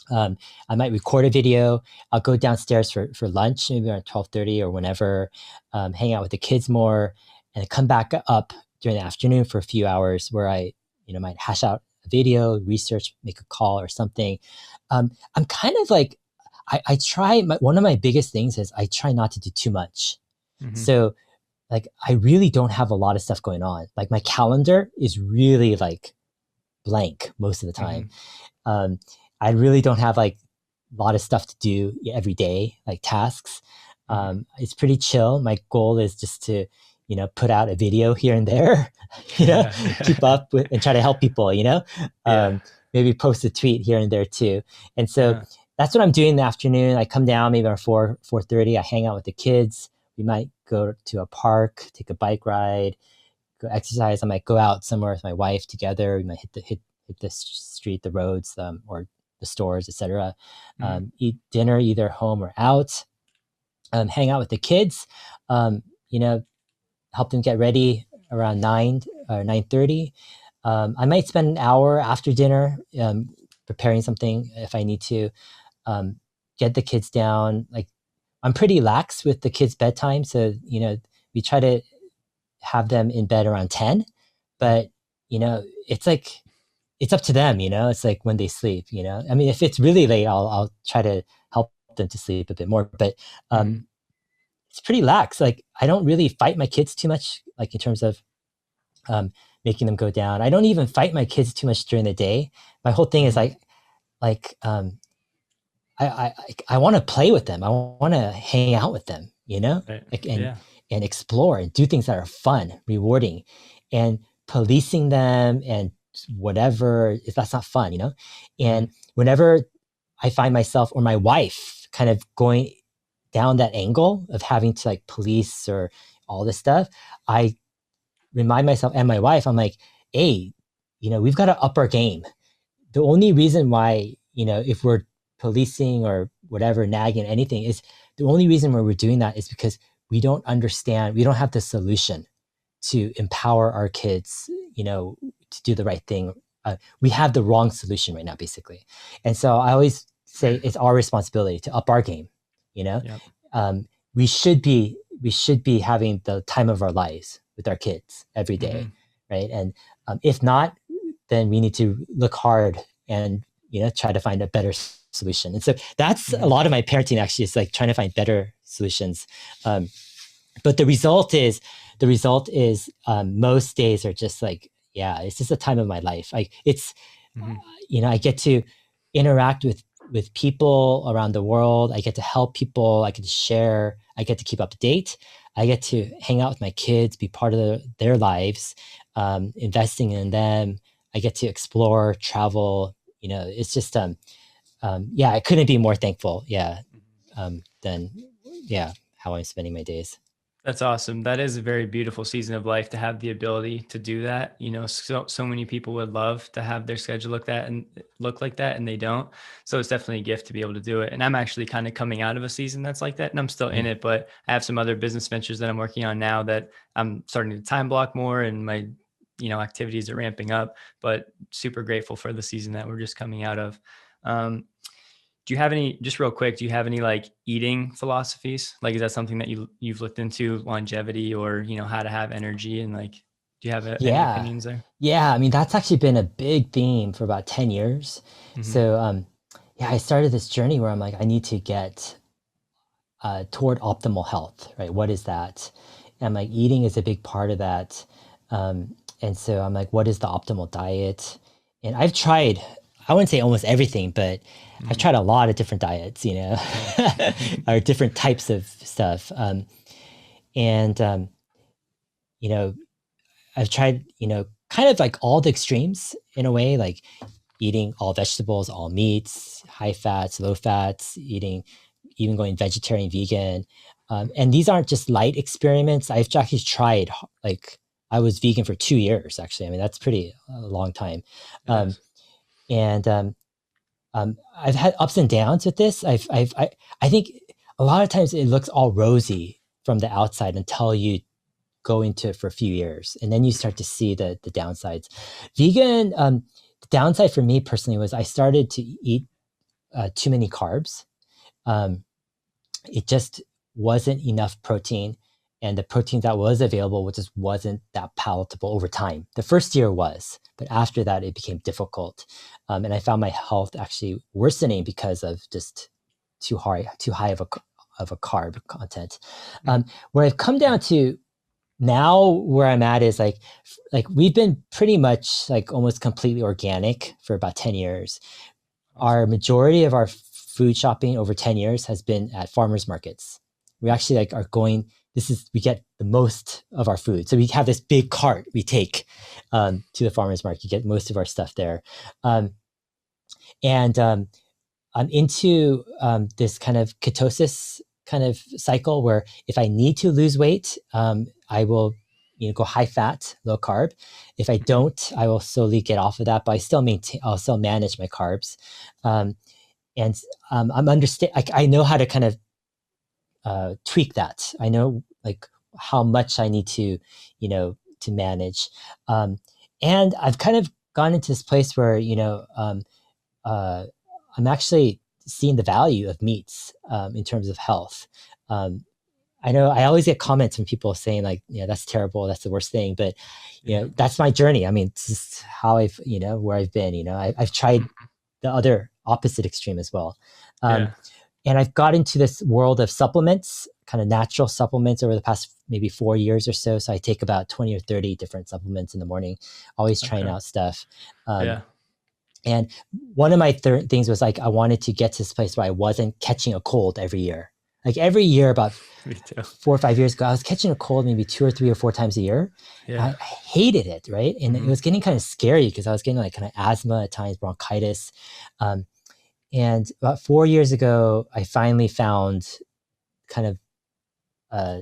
Um, I might record a video. I'll go downstairs for lunch, maybe around 12:30 or whenever, hang out with the kids more, and come back up during the afternoon for a few hours where I, might hash out a video, research, make a call or something. I'm kind of like, I try, one of my biggest things is I try not to do too much. Hmm. So like, I really don't have a lot of stuff going on. Like my calendar is really like blank most of the Hmm. time. Um, I really don't have like a lot of stuff to do every day, like tasks. Hmm. It's pretty chill. My goal is just to, put out a video here and there, Yeah. keep up with and try to help people, Yeah. um, maybe post a tweet here and there too. And so Yeah. that's what I'm doing in the afternoon. I come down maybe around 4:30. I hang out with the kids. We might go to a park, take a bike ride, go exercise. I might go out somewhere with my wife together. We might hit the street, the roads, or the stores, etc. Mm-hmm. Eat dinner either home or out. Hang out with the kids. You know, help them get ready around 9 or 9:30. I might spend an hour after dinner preparing something if I need to. Um, get the kids down. Like I'm pretty lax with the kids' bedtime, so you know we try to have them in bed around 10. But you know, it's like it's up to them. You know, it's like when they sleep. You know, I mean, if it's really late, I'll try to help them to sleep a bit more. But Mm-hmm. it's pretty lax. Like I don't really fight my kids too much, like in terms of um, making them go down. I don't even fight my kids too much during the day. My whole thing is Mm-hmm. like I want to play with them. I want to hang out with them, you know, Right. like Yeah. and explore and do things that are fun, rewarding, and policing them and whatever if that's not fun, you know. Mm-hmm. And whenever I find myself or my wife kind of going down that angle of having to like police or all this stuff, I remind myself and my wife, I'm like, hey, you know, we've got to up our game. The only reason why, you know, if we're policing or whatever, nagging anything is the only reason why we're doing that is because we don't understand, we don't have the solution to empower our kids, you know, to do the right thing. We have the wrong solution right now, basically. And so I always say it's our responsibility to up our game, you know. Yep. um, we should be having the time of our lives with our kids every Mm-hmm. day, right? And if not, then we need to look hard and you know try to find a better solution. And so that's a Mm-hmm. lot of my parenting actually is like trying to find better solutions. But the result is most days are just like, yeah, it's just a time of my life. Like it's Mm-hmm. you know, I get to interact with people around the world. I get to help people. I get to share. I get to keep up to date. I get to hang out with my kids, be part of their lives, investing in them. I get to explore, travel. You know, it's just yeah, I couldn't be more thankful. Yeah, than yeah how I'm spending my days. That's awesome. That is a very beautiful season of life to have the ability to do that. You know, so many people would love to have their schedule look like that, and they don't. So it's definitely a gift to be able to do it. And I'm actually kind of coming out of a season that's like that, and I'm still in Mm. it. But I have some other business ventures that I'm working on now that I'm starting to time block more, and my activities are ramping up. But super grateful for the season that we're just coming out of. Um, do you have any, just real quick, do you have any like eating philosophies? Like, is that something that you've looked into, longevity, or, how to have energy, and like, do you have any Yeah, opinions there? yeah. I mean, that's actually been a big theme for about 10 years. Mm-hmm. So yeah, I started this journey where I'm like, I need to get toward optimal health, right? What is that? And like eating is a big part of that. And so I'm like, what is the optimal diet? And I've tried, I wouldn't say almost everything, but I've Mm-hmm. tried a lot of different diets, you know, Yeah. or different types of stuff. And, you know, I've tried, you know, kind of like all the extremes in a way, like eating all vegetables, all meats, high fats, low fats, even going vegetarian, vegan. And these aren't just light experiments. I've actually tried, like, I was vegan for 2 years, actually. I mean, that's pretty a long time. It Um, is. and I've had ups and downs with this. I think a lot of times it looks all rosy from the outside until you go into it for a few years, and then you start to see the downsides. Vegan, the downside for me personally was I started to eat too many carbs. Um, it just wasn't enough protein, and the protein that was available just wasn't that palatable over time. The first year was, but after that it became difficult, and I found my health actually worsening because of just too high of a carb content. Mm-hmm. Where I've come down to now where I'm at is like we've been pretty much like almost completely organic for about 10 years. Our Awesome. majority of our food shopping over 10 years has been at farmers markets. We actually like are going, we get the most of our food. So we have this big cart we take to the farmers market, get most of our stuff there. Um, and I'm into this kind of ketosis kind of cycle where if I need to lose weight, I will go high fat, low carb. If I Mhm. don't, I will slowly get off of that, but I'll still manage my carbs. Um, and I know how to kind of tweak that. I know like how much I need to manage. Um, and I've kind of gone into this place where, uh, I'm actually seeing the value of meats in terms of health. Um, I know I always get comments from people saying like, that's terrible, that's the worst thing. But Yeah. that's my journey. I mean, it's just how where I've been. I've tried Mhm. the other opposite extreme as well. Um, Yeah. and I've got into this world of supplements, kind of natural supplements over the past maybe 4 years or so. So I take about 20 or 30 different supplements in the morning, always trying Okay. out stuff. Um, Yeah. and one of my things was like, I wanted to get to this place where I wasn't catching a cold every year. Like every year, about Me too. 4 or 5 years ago, I was catching a cold maybe 2 or 3 or 4 times a year. Yeah. I hated it, right? And it Hmm. was getting kind of scary because I was getting like kind of asthma at times, bronchitis. Um, and about 4 years ago, I finally found kind of uh,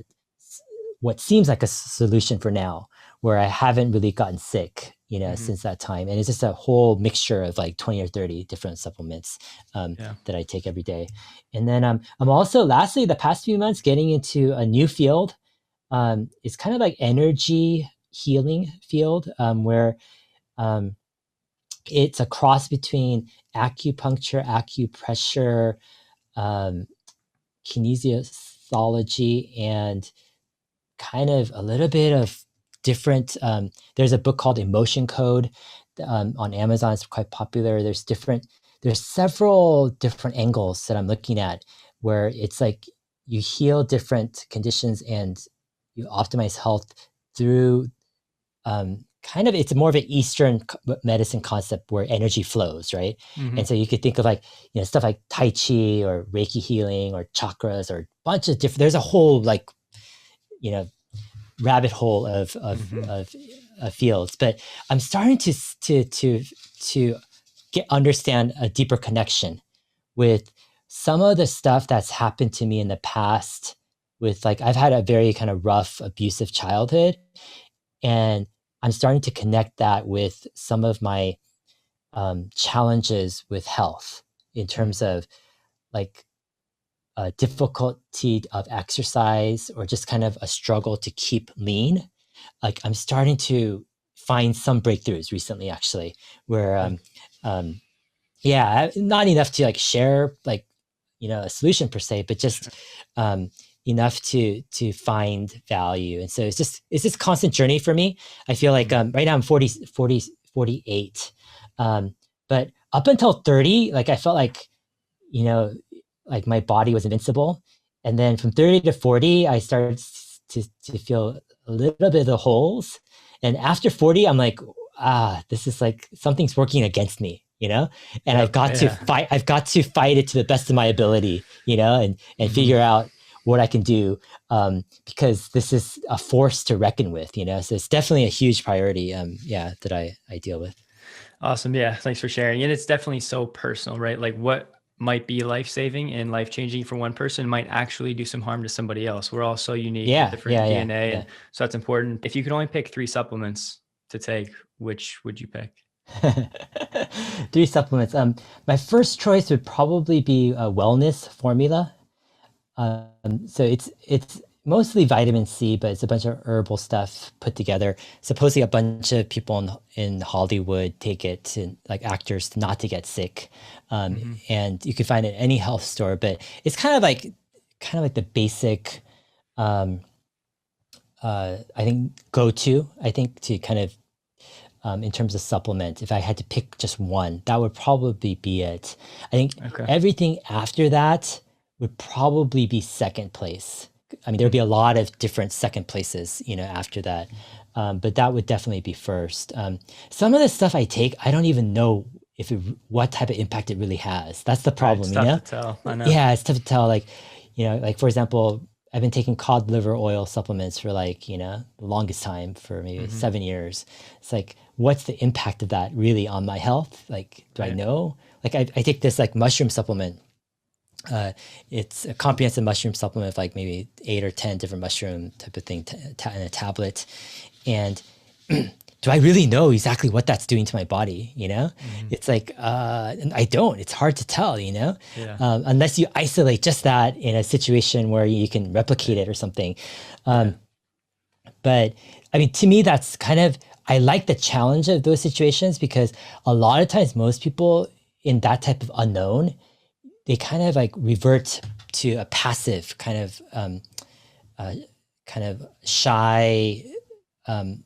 what seems like a solution for now, where I haven't really gotten sick, Hmm. since that time. And it's just a whole mixture of like 20 or 30 different supplements Yeah. that I take every day. And then I'm also, lastly, the past few months, getting into a new field. It's kind of like energy healing field, where um, it's a cross between acupuncture, acupressure, um, kinesiology, and kind of a little bit of different. There's a book called Emotion Code on Amazon. It's quite popular. There's several different angles that I'm looking at where it's like you heal different conditions and you optimize health through kind of, it's more of an Eastern medicine concept where energy flows, right? Hmm. And so you could think of like, stuff like Tai Chi or Reiki healing or chakras or a bunch of different, there's a whole like, you know, rabbit hole Hmm. of fields. But I'm starting to understand a deeper connection with some of the stuff that's happened to me in the past. With like, I've had a very kind of rough, abusive childhood, and I'm starting to connect that with some of my challenges with health in terms of like difficulty of exercise or just kind of a struggle to keep lean. Like I'm starting to find some breakthroughs recently, actually, where Good. um, yeah, not enough to like share like a solution per se, but Sure. just um, enough to find value. And so it's this constant journey for me. I feel like Mhm. right now I'm 48, but up until 30, like I felt like you know like my body was invincible, and then from 30 to 40, I started to feel a little bit of the holes, and after 40, I'm like, this is like something's working against me, and Yep. Yeah. I've got to fight it to the best of my ability, and Hmm. figure out what I can do, because this is a force to reckon with, so it's definitely a huge priority, yeah, that I deal with. Awesome. Yeah. Thanks for sharing. And it's definitely so personal, right? Like what might be life saving and life changing for one person might actually do some harm to somebody else. We're all so unique with Yeah, different yeah, yeah, DNA. yeah. And so that's important. If you could only pick three supplements to take, which would you pick? Three supplements. My first choice would probably be a wellness formula. So it's mostly vitamin C, but it's a bunch of herbal stuff put together. Supposedly, a bunch of people in Hollywood take it, and like actors, not to get sick. Hmm. And you can find it in any health store, but it's kind of like the basic. Um, I think go to. I think to kind of in terms of supplement, if I had to pick just one, that would probably be it. I think Okay. everything after that would probably be second place. I mean, there'd be a Hmm. lot of different second places, after that. But that would definitely be first. Some of the stuff I take, I don't even know what type of impact it really has. That's the Right. It's problem, tough to tell. I know. Yeah, it's tough to tell. Like, like for example, I've been taking cod liver oil supplements for like, the longest time, for maybe Hmm. 7 years. It's like, what's the impact of that really on my health? Like, do I Right. know? Like I take this like mushroom supplement Uh, it's a comprehensive mushroom supplement of like maybe 8 or 10 different mushroom type of thing in a tablet. And do I really know exactly what that's doing to my body? You know, Hmm. it's like, and I don't, it's hard to tell, you know, Yeah. unless you isolate just that in a situation where you can replicate it or something. Yeah. Um, but I mean, to me, that's kind of, I like the challenge of those situations because a lot of times most people in that type of unknown, they kind of like revert to a passive uh, kind of shy, um,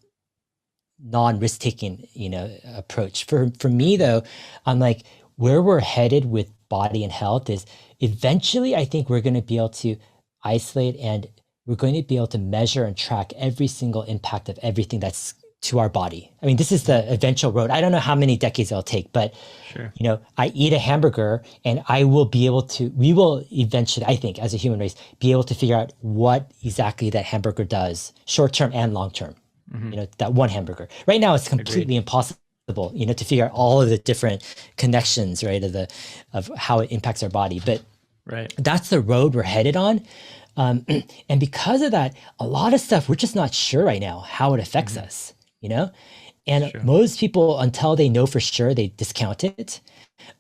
non-risk taking, you know, approach. For me though, I'm like, where we're headed with body and health is eventually I think we're going to be able to isolate and we're going to be able to measure and track every single impact of everything that's to our body. I mean, this is the eventual road. I don't know how many decades it'll take, but Sure. you know, I eat a hamburger and I will be able to, we will eventually, I think, as a human race, be able to figure out what exactly that hamburger does, short term and long term. Hmm. You know, that one hamburger. Right now, it's Agreed. completely impossible, you know, to figure out all of the different connections, right, of how it impacts our body. But Right. that's the road we're headed on. Um, and because of that, a lot of stuff we're just not sure right now how it affects Hmm. us, you know? It's And true. most people, until they know for sure, they discount it.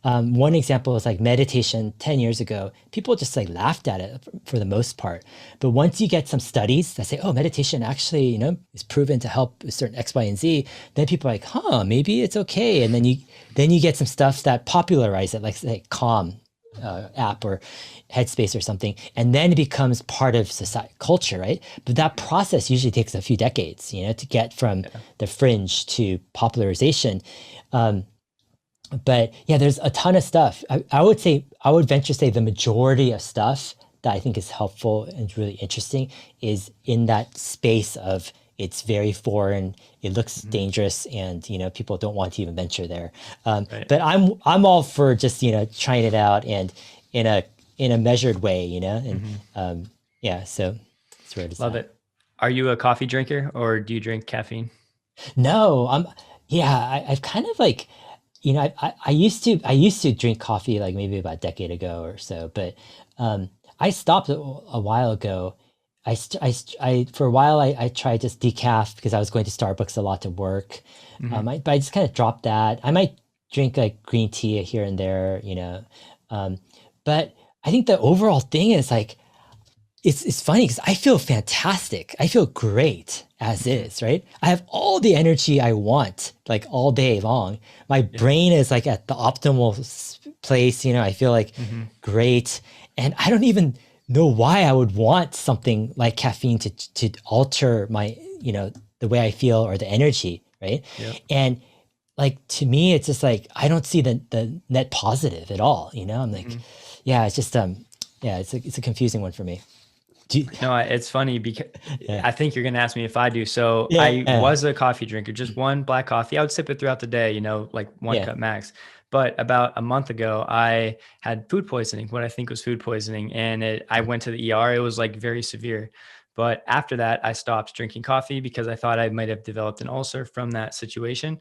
One example is like meditation 10 years ago, people just like laughed at it for the most part. But once you get some studies that say, oh, meditation actually, you know, is proven to help with certain X, Y, and Z, then people are like, huh, maybe it's okay. And then you get some stuff that popularize it, like say Calm app or Headspace or something. And then it becomes part of society culture, right? But that process usually takes a few decades, you know, to get from Yeah. the fringe to popularization. Um, but yeah, there's a ton of stuff. I would say, I would venture to say the majority of stuff that I think is helpful and really interesting is in that space of it's very foreign, it looks Hmm. dangerous, and you know people don't want to even venture there. Right. But I'm all for just you know trying it out and in a measured way, you know, and Hmm. yeah, so that's where it's Love at. it. Are you a coffee drinker or do you drink caffeine? No, yeah, I've kind of like you know, I used to drink coffee like maybe about a decade ago or so, but I stopped a while ago. For a while I tried just decaf because I was going to Starbucks a lot to work. Hmm. But I just kind of dropped that. I might drink like green tea here and there, you know. Um, but I think the overall thing is like it's funny because I feel fantastic. I feel great as Hmm. is, right? I have all the energy I want, like all day long. My Yeah. brain is like at the optimal place. You know, I feel like Hmm. great, and I don't even know why I would want something like caffeine to alter my, you know, the way I feel or the energy, right? Yep. And like to me, it's just like I don't see the net positive at all. You know, I'm like, Hmm. yeah, it's just yeah, it's a confusing one for me. Do you, No, it's funny because yeah. I think you're going to ask me if I do. So I Yeah. was a coffee drinker, just one black coffee. I would sip it throughout the day, you know, like one Yeah. cup max. But about a month ago, I had food poisoning, what I think was food poisoning. And I went to the ER. It was like very severe. But after that, I stopped drinking coffee because I thought I might have developed an ulcer from that situation.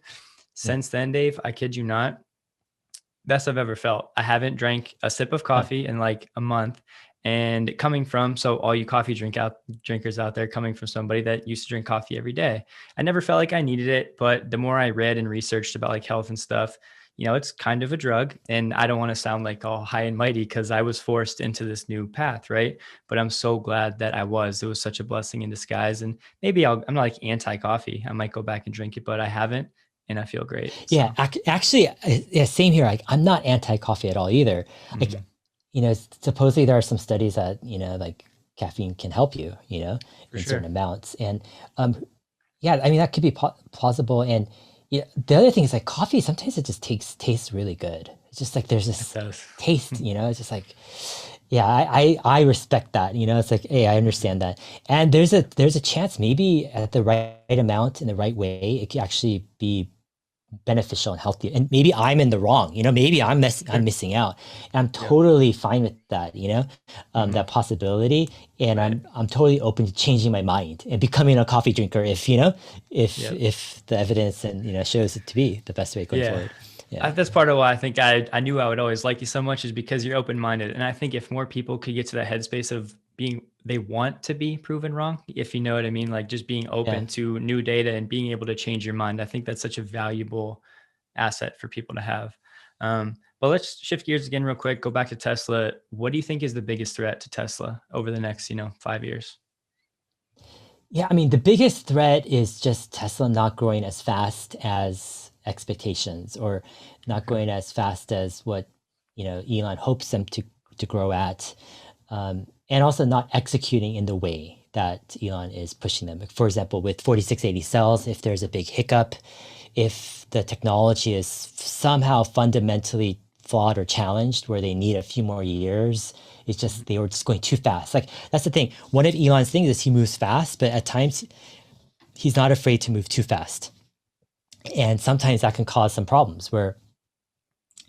Yeah. Since then, Dave, I kid you not, best I've ever felt. I haven't drank a sip of Huh. coffee in like a month. And coming from, so all you coffee drinkers out there, coming from somebody that used to drink coffee every day, I never felt like I needed it. But the more I read and researched about like health and stuff, you know, it's kind of a drug. And I don't want to sound like all high and mighty because I was forced into this new path, right? But I'm so glad that I was. It was such a blessing in disguise. And maybe I'm not like anti coffee. I might go back and drink it, but I haven't. And I feel great. Yeah. So, Actually, yeah, same here. Like, I'm not anti-coffee at all either. Like, mhm, you know, supposedly there are some studies that, you know, like caffeine can help you, you know, for in certain sure. amounts. And yeah, I mean, that could be plausible. And yeah, the other thing is like coffee, sometimes it just tastes really good. It's just like there's It this does. taste, you know, it's just like, yeah, I respect that. You know, it's like, hey, I understand that. And there's a chance maybe at the right amount in the right way, it could actually be beneficial and healthy. And maybe I'm in the wrong, you know, maybe I'm Sure. missing out. And I'm Yep. totally fine with that, you know, Mhm. that possibility. And Right. I'm totally open to changing my mind and becoming a coffee drinker if, you know, Yep. if the evidence and, you know, shows it to be the best way going Yeah. forward. Yeah. That's part of why I think I knew I would always like you so much, is because you're open-minded. And I think if more people could get to that headspace of being, they want to be proven wrong, if you know what I mean, like just being Yeah. open to new data and being able to change your mind. I think that's such a valuable asset for people to have. But let's shift gears again real quick, go back to Tesla. What do you think is the biggest threat to Tesla over the next, 5 years? Yeah, I mean, the biggest threat is just Tesla not growing as fast as expectations, or not Okay. growing as fast as what, Elon hopes them to grow at. And also not executing in the way that Elon is pushing them. For example, with 4680 cells, if there's a big hiccup, if the technology is somehow fundamentally flawed or challenged where they need a few more years, it's just they were just going too fast. Like, that's the thing. One of Elon's things is he moves fast, but at times he's not afraid to move too fast. And sometimes that can cause some problems where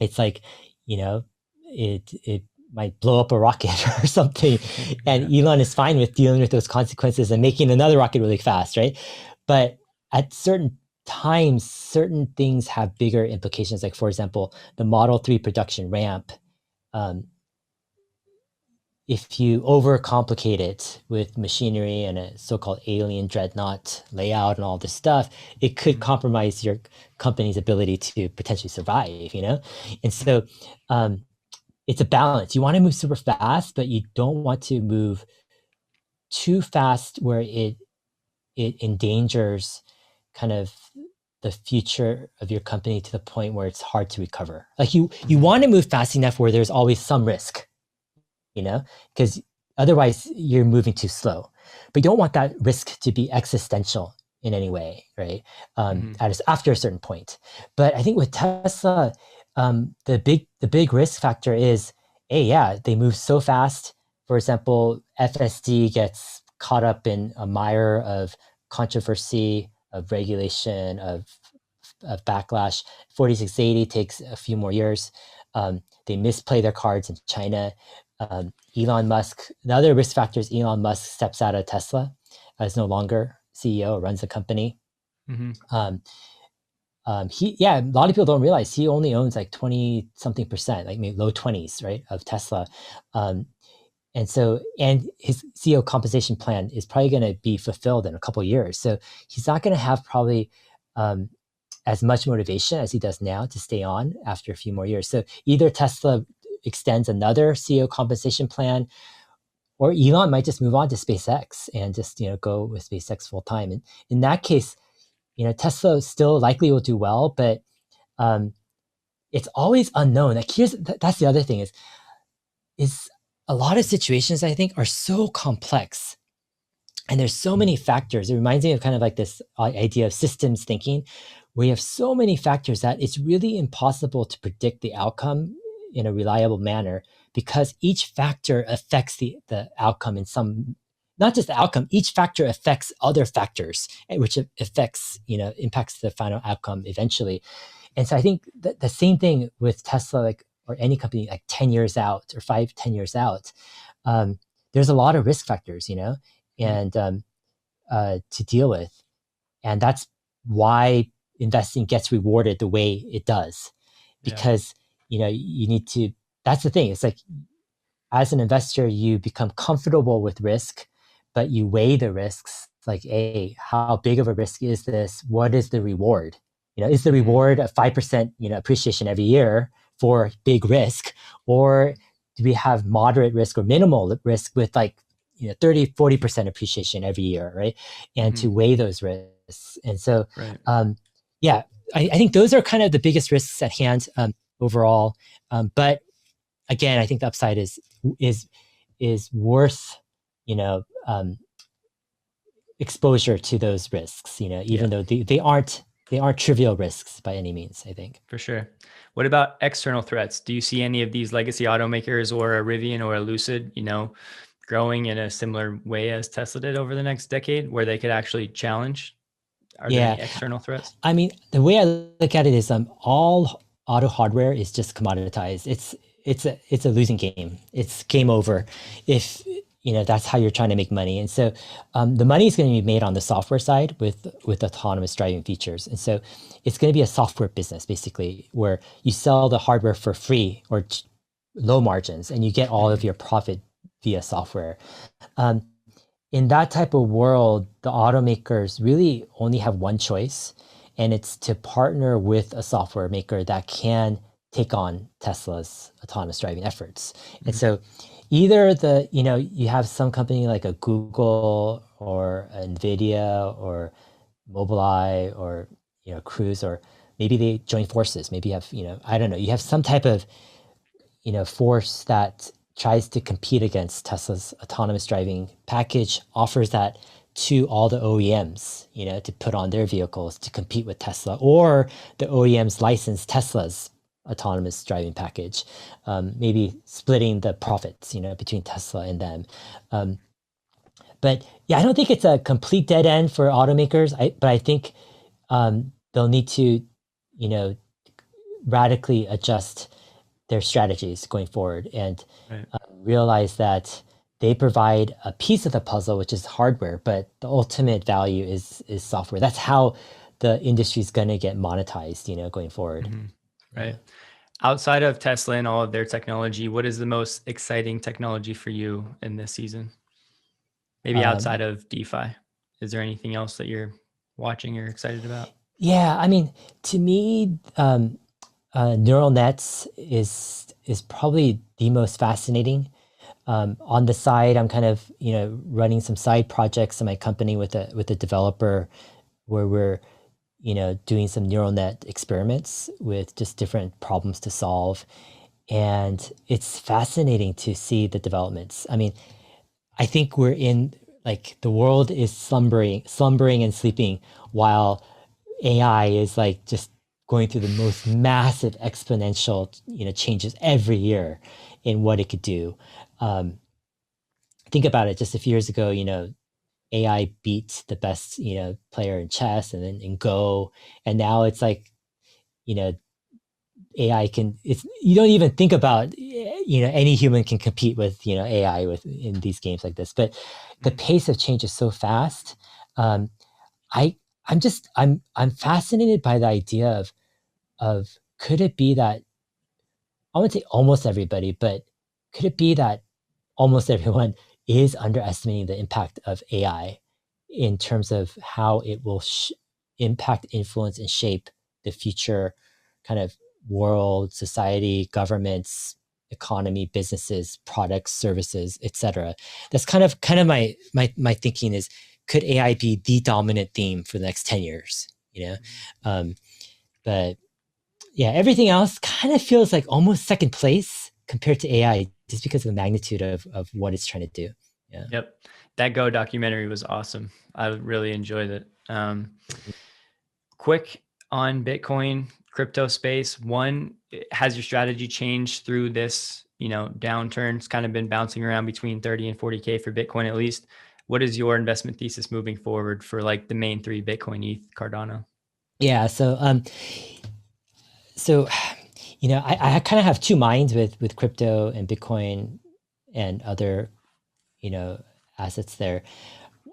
it's like, you know, it might blow up a rocket or something. And Yeah. Elon is fine with dealing with those consequences and making another rocket really fast, right? But at certain times, certain things have bigger implications. Like, for example, the Model 3 production ramp. Um, if you overcomplicate it with machinery and a so-called alien dreadnought layout and all this stuff, it could Mhm. compromise your company's ability to potentially survive, And so it's a balance. You want to move super fast, but you don't want to move too fast where it endangers kind of the future of your company to the point where it's hard to recover. Like, you Mhm. want to move fast enough where there's always some risk, because otherwise you're moving too slow. But you don't want that risk to be existential in any way, right? Mhm. After a certain point. But I think with Tesla, the big risk factor is, yeah, they move so fast. For example, FSD gets caught up in a mire of controversy, of regulation, of backlash. 4680 takes a few more years. They misplay their cards in China. Elon Musk, the other risk factor is Elon Musk steps out of Tesla, is no longer CEO, runs the company. Mhm. Um, a lot of people don't realize he only owns like 20 something percent, like maybe low 20s, right, of Tesla. Um, and his CEO compensation plan is probably going to be fulfilled in a couple of years. So he's not going to have probably um, as much motivation as he does now to stay on after a few more years. So either Tesla extends another CEO compensation plan, or Elon might just move on to SpaceX and just go with SpaceX full time. And in that case, Tesla still likely will do well, but um, it's always unknown. Like, that's the other thing is a lot of situations, I think, are so complex, and there's so many factors. It reminds me of kind of like this idea of systems thinking, where you have so many factors that it's really impossible to predict the outcome in a reliable manner, because each factor affects the outcome in some, not just the outcome, each factor affects other factors, which affects, impacts the final outcome eventually. And so I think that the same thing with Tesla, like, or any company, like 10 years out or 5, 10 years out, um, there's a lot of risk factors, Mhm. and to deal with. And that's why investing gets rewarded the way it does, Yeah. because, you need to, that's the thing. It's like, as an investor, you become comfortable with risk, but you weigh the risks. Like, hey, how big of a risk is this? What is the reward? Is the Mhm. reward a 5%, appreciation every year for big risk? Or do we have moderate risk or minimal risk with, like, 30, 40% appreciation every year, right? And to Mhm. weigh those risks. And so, Right. um, yeah, I think those are kind of the biggest risks at hand, overall. But again, I think the upside is is worth, you know um, exposure to those risks. Yeah, Even though they aren't trivial risks by any means, I think. for sure. What about external threats? Do you see any of these legacy automakers or a Rivian or a Lucid, growing in a similar way as Tesla did over the next decade, where they could actually challenge? Are there Yeah, any external threats? I mean, the way I look at it is, all auto hardware is just commoditized. It's a losing game. It's game over. If that's how you're trying to make money. And so the money is going to be made on the software side with autonomous driving features. And so it's going to be a software business, basically, where you sell the hardware for free or low margins, and you get all of your profit via software. Um, in that type of world, the automakers really only have one choice, and it's to partner with a software maker that can take on Tesla's autonomous driving efforts. And so either you have some company like a Google or Nvidia or Mobileye or, Cruise, or maybe they join forces. Maybe you have, I don't know, you have some type of, force that tries to compete against Tesla's autonomous driving package, offers that to all the OEMs, to put on their vehicles to compete with Tesla, or the OEMs license Tesla's autonomous driving package, maybe splitting the profits, between Tesla and them. But yeah, I don't think it's a complete dead end for automakers. But I think they'll need to, radically adjust their strategies going forward, and Right. realize that they provide a piece of the puzzle, which is hardware, but the ultimate value is software. That's how the industry is going to get monetized, going forward. Right. Outside of Tesla and all of their technology, what is the most exciting technology for you in this season? Maybe outside of DeFi. Is there anything else that you're watching or excited about? Yeah, I mean, to me, neural nets is probably the most fascinating. On the side, I'm kind of running some side projects in my company with a developer, where we're doing some neural net experiments with just different problems to solve, and it's fascinating to see the developments. I mean, I think we're in, like, the world is slumbering and sleeping, while AI is like just going through the most massive exponential, changes every year in what it could do. Um, think about it. Just a few years ago, AI beat the best, player in chess and then in Go, and now it's like, you know, AI can. It's, you don't even think about, any human can compete with, AI with in these games like this. But the pace of change is so fast. Um, I I'm fascinated by the idea of could it be that, I wouldn't say almost everybody, but could it be that almost everyone is underestimating the impact of AI in terms of how it will impact, influence, and shape the future kind of world, society, governments, economy, businesses, products, services, etc. That's kind of my thinking is, could AI be the dominant theme for the next 10 years? Um, but yeah, everything else kind of feels like almost second place compared to AI, just because of the magnitude of what it's trying to do. Yeah. Yep. That Go documentary was awesome. I really enjoyed it. Quick on Bitcoin crypto space. One, has your strategy changed through this, downturn? It's kind of been bouncing around between 30 and 40K for Bitcoin at least. What is your investment thesis moving forward for like the main three, Bitcoin, ETH, Cardano? Yeah. So I kind of have two minds with crypto and Bitcoin and other, assets there.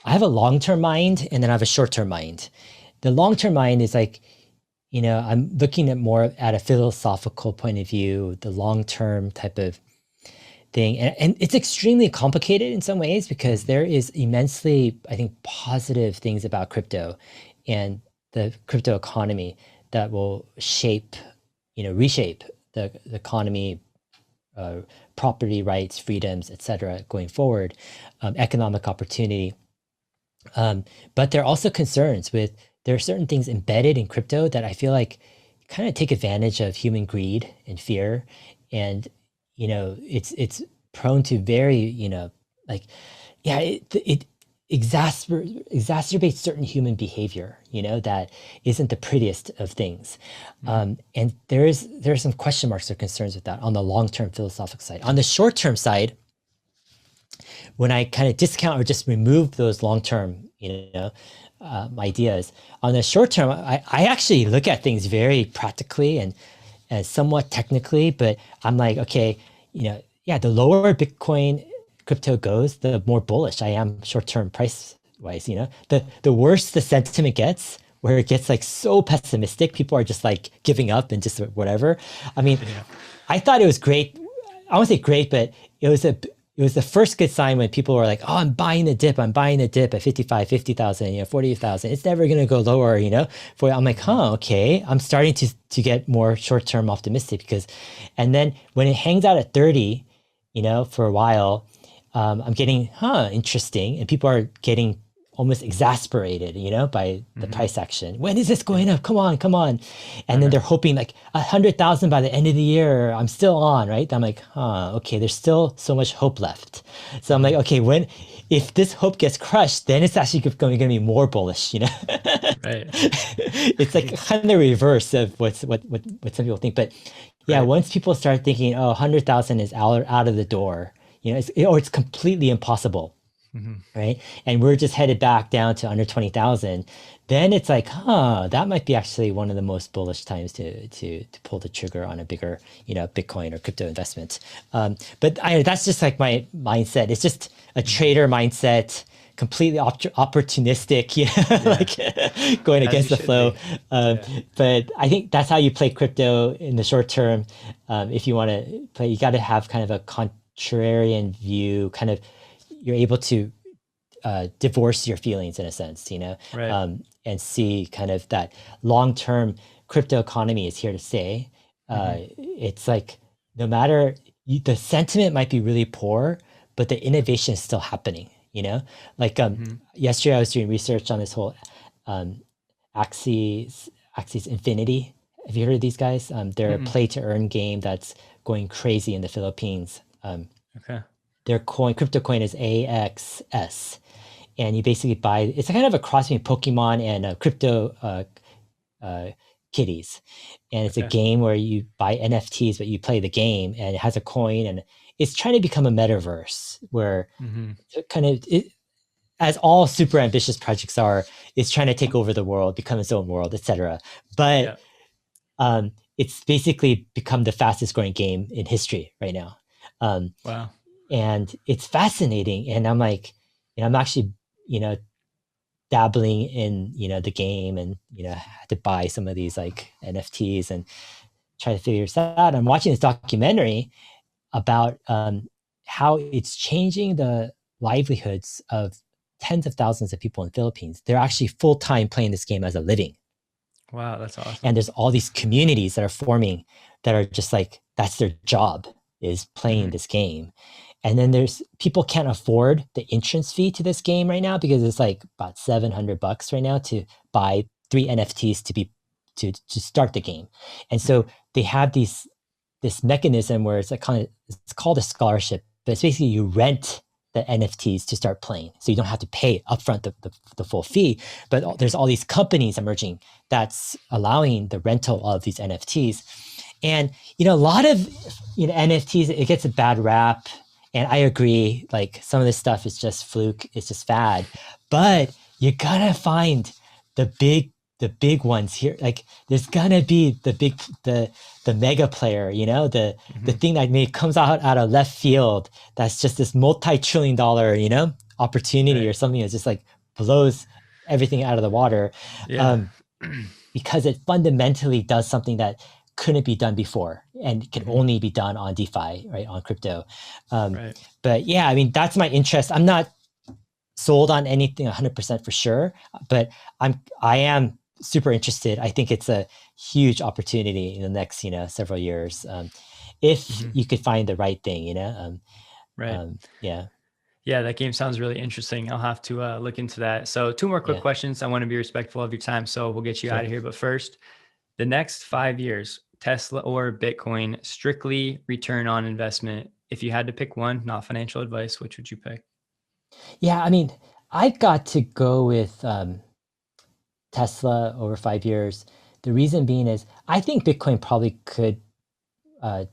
I have a long-term mind, and then I have a short-term mind. The long-term mind is like, I'm looking at more at a philosophical point of view, the long-term type of thing. And it's extremely complicated in some ways, because there is immensely, I think, positive things about crypto and the crypto economy that will reshape the economy, property rights, freedoms, etc., going forward, economic opportunity. But there are also concerns with, there are certain things embedded in crypto that I feel like kind of take advantage of human greed and fear. And, it's prone to very, like, yeah, it exacerbates certain human behavior, that isn't the prettiest of things. And there are some question marks or concerns with that on the long-term philosophical side. On the short-term side, when I kind of discount or just remove those long-term, ideas, on the short term, I actually look at things very practically and somewhat technically, but I'm like, okay, yeah, the lower Bitcoin crypto goes, the more bullish I am short-term price wise. The worse the sentiment gets, where it gets like so pessimistic, people are just like giving up and just whatever. I mean, Yeah. I thought it was great. I won't say great, but it was the first good sign when people were like, "Oh, I'm buying the dip. I'm buying the dip at 55, 50,000, 40,000. It's never gonna go lower." I'm like, "Huh, okay." I'm starting to get more short-term optimistic and then when it hangs out at 30, for a while, I'm getting, interesting, and people are getting almost exasperated, by the price action. When is this going up? Come on, come on. And then they're hoping like 100,000 by the end of the year. I'm still on, right? I'm like, okay, there's still so much hope left. So I'm like, okay, if this hope gets crushed, then it's actually going to be more bullish, Right. It's like kind of the reverse of what some people think. But yeah, Right. once people start thinking, oh, 100,000 is out of the door, or it's completely impossible, right? And we're just headed back down to under 20,000. Then it's like, that might be actually one of the most bullish times to pull the trigger on a bigger, Bitcoin or crypto investment. But that's just like my mindset. It's just a trader mindset, completely opportunistic, like going As against you the should flow. be. Yeah. But I think that's how you play crypto in the short term. If you want to play, you got to have kind of a contrarian view, kind of you're able to divorce your feelings in a sense, Right. and see kind of that long-term crypto economy is here to stay. It's like no matter the sentiment might be really poor, but the innovation is still happening. Like yesterday I was doing research on this whole um, Axis Infinity. Have you heard of these guys? They're a Mm-mm. play to earn game that's going crazy in the Philippines. Okay. Their crypto coin is AXS, and you basically buy. It's kind of a cross between Pokemon and crypto uh, kitties, and it's a Okay. game where you buy NFTs, but you play the game, and it has a coin, and it's trying to become a metaverse where it kind of as all super ambitious projects are, it's trying to take over the world, become its own world, etc. But Yeah. it's basically become the fastest growing game in history right now. Um, Wow. and it's fascinating. And I'm like, I'm actually, you know, dabbling in, the game, and, I had to buy some of these like NFTs and try to figure this out. I'm watching this documentary about how it's changing the livelihoods of tens of thousands of people in the Philippines. They're actually full time playing this game as a living. Wow. That's And awesome. there's all these communities that are forming that are just like, that's their job, is playing this game. And then there's people can't afford the entrance fee to this game right now because it's like about $700 right now to buy 3 NFTs to start the game. And so they have this mechanism where it's it's called a scholarship, but it's basically you rent the NFTs to start playing. So you don't have to pay upfront the full fee. But there's all these companies emerging that's allowing the rental of these NFTs. And a lot of NFTs, it gets a bad rap. And I agree, like some of this stuff is just fluke, it's just fad. But you gotta find the big ones here. Like there's gonna be the mega player, the thing that maybe comes out of left field that's just this multi-trillion-dollar, opportunity or Right. something that just like blows everything out of the water. Yeah. Um, because it fundamentally does something that couldn't be done before and can only be done on DeFi, right, on crypto. Right. But yeah, I mean, that's my interest. I'm not sold on anything 100% for sure, but I am super interested. I think it's a huge opportunity in the next, several years, if you could find the right thing, Right. yeah, Yeah, that game sounds really interesting. I'll have to look into that. So, two more quick yeah, questions. I want to be respectful of your time, so we'll get you out sure. of here. But first, the next 5 years, Tesla or Bitcoin, strictly return on investment. If you had to pick one, not financial advice, which would you pick? Yeah, I mean, I got to go with Tesla over 5 years. The reason being is I think Bitcoin probably could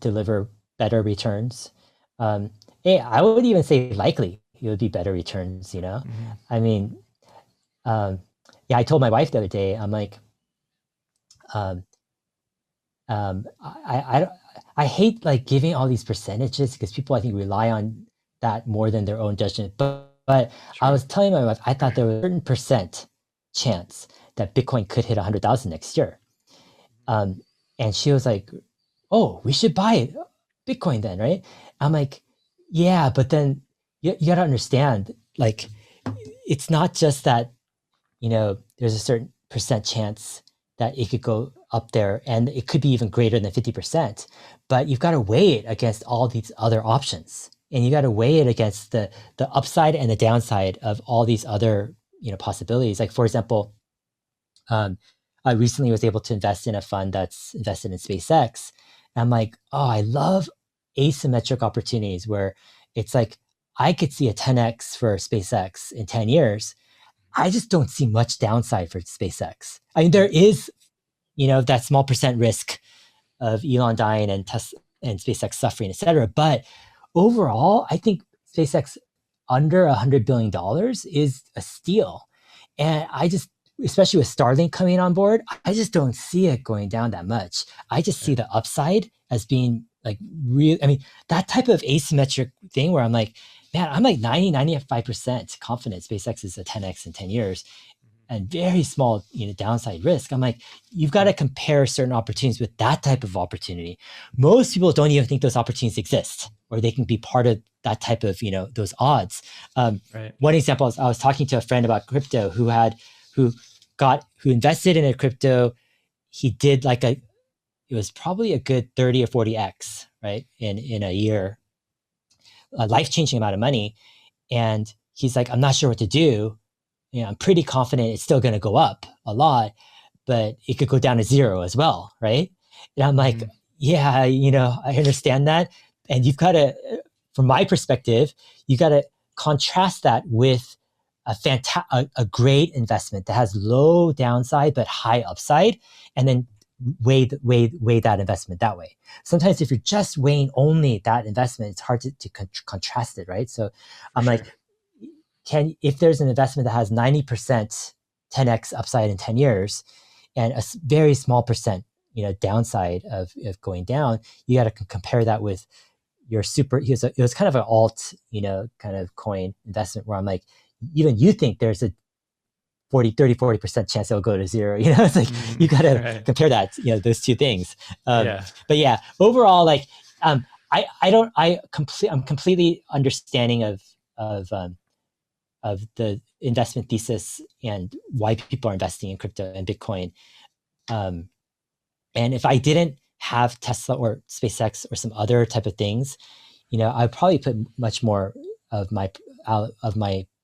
deliver better returns. Um, I would even say likely it would be better returns. I mean, um, yeah, I told my wife the other day, I'm like, um, I hate like giving all these percentages because people I think rely on that more than their own judgment. But I Sure. was telling my wife I thought there was a certain percent chance that Bitcoin could hit 100,000 next year. Um, and she was like, "Oh, we should buy Bitcoin then, right?" I'm like, "Yeah, but then you got to understand, like, it's not just that there's a certain percent chance that it could go up there, and it could be even greater than 50%. But you've got to weigh it against all these other options, and you got to weigh it against the upside and the downside of all these other possibilities. Like for example, um, I recently was able to invest in a fund that's invested in SpaceX. And I'm like, oh, I love asymmetric opportunities where it's like I could see a 10x for SpaceX in 10 years. I just don't see much downside for SpaceX. I mean, there is, that small percent risk of Elon dying and Tesla and SpaceX suffering, et cetera. But overall, I think SpaceX under $100 billion is a steal. And I just, especially with Starlink coming on board, I just don't see it going down that much. I just see Right. the upside as being like real. I mean, that type of asymmetric thing where I'm like, man, I'm like 95% confident SpaceX is a 10x in 10 years and very small downside risk. I'm like, you've got to compare certain opportunities with that type of opportunity. Most people don't even think those opportunities exist or they can be part of that type of those odds. Right. One example is I was talking to a friend about crypto who invested in a crypto. He did it was probably a good 30 or 40x, right, in a year, a life-changing amount of money. And he's like, I'm not sure what to do. I'm pretty confident it's still going to go up a lot, but it could go down to zero as well, right? And I'm like, Mhm. yeah, I understand that. And you've got to, from my perspective, you got to contrast that with a great investment that has low downside but high upside, and then weigh that investment that way. Sometimes if you're just weighing only that investment, it's hard to contrast it, right? So For I'm like, sure. if there's an investment that has 90% 10x upside in 10 years and a very small percent downside of going down, you got to compare that with your it was kind of an alt kind of coin investment where I'm like, even you think there's a 40% chance it'll go to zero. It's like you Mhm. got to Right. compare that, those two things. Yeah. But yeah, overall, like, I don't, I'm completely understanding of the investment thesis and why people are investing in crypto and Bitcoin. Um, and if I didn't have Tesla or SpaceX or some other type of things, I'd probably put much more of my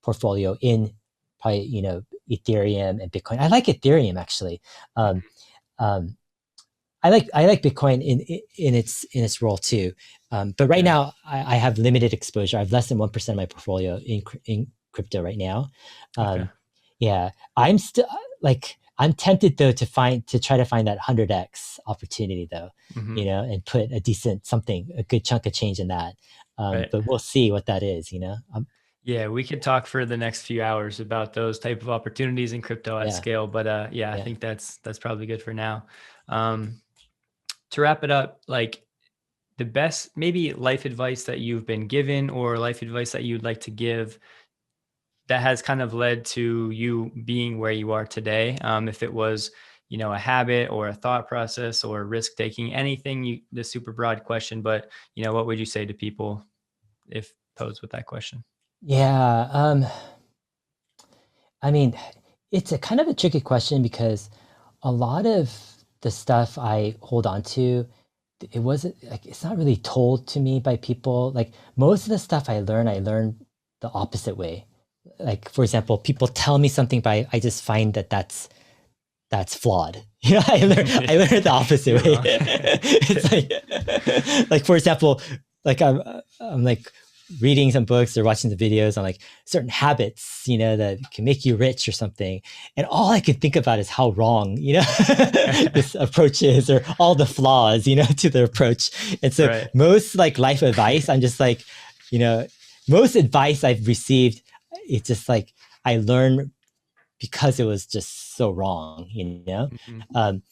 portfolio in probably Ethereum and Bitcoin. I like Ethereum actually. Um, um, I like Bitcoin in its role too. But right Yeah. now I have limited exposure. I have less than 1% of my portfolio in crypto right now. Okay. Um, yeah, I'm still like I'm tempted though to try to find that 100x opportunity though, Hmm. and put a good chunk of change in that. Right. But we'll see what that is. Yeah, we could talk for the next few hours about those type of opportunities in crypto at Yeah, scale, but yeah, I yeah. think that's probably good for now. Um, to wrap it up, like the best maybe life advice that you've been given or life advice that you'd like to give that has kind of led to you being where you are today. If it was, a habit or a thought process or risk taking, anything, the super broad question, but what would you say to people if posed with that question? Yeah. I mean, it's a kind of a tricky question because a lot of the stuff I hold on to, it wasn't like it's not really told to me by people. Like most of the stuff I learn the opposite way. Like for example, people tell me something, but I just find that's flawed. I learned it the opposite You're way. wrong. It's like for example, like I'm like reading some books or watching the videos on like certain habits, that can make you rich or something. And all I could think about is how wrong, this approach is or all the flaws, to the approach. And so Right. most like life advice, I'm just like, you know, most advice I've received, it's just like I learn because it was just so wrong. Mhm. Um,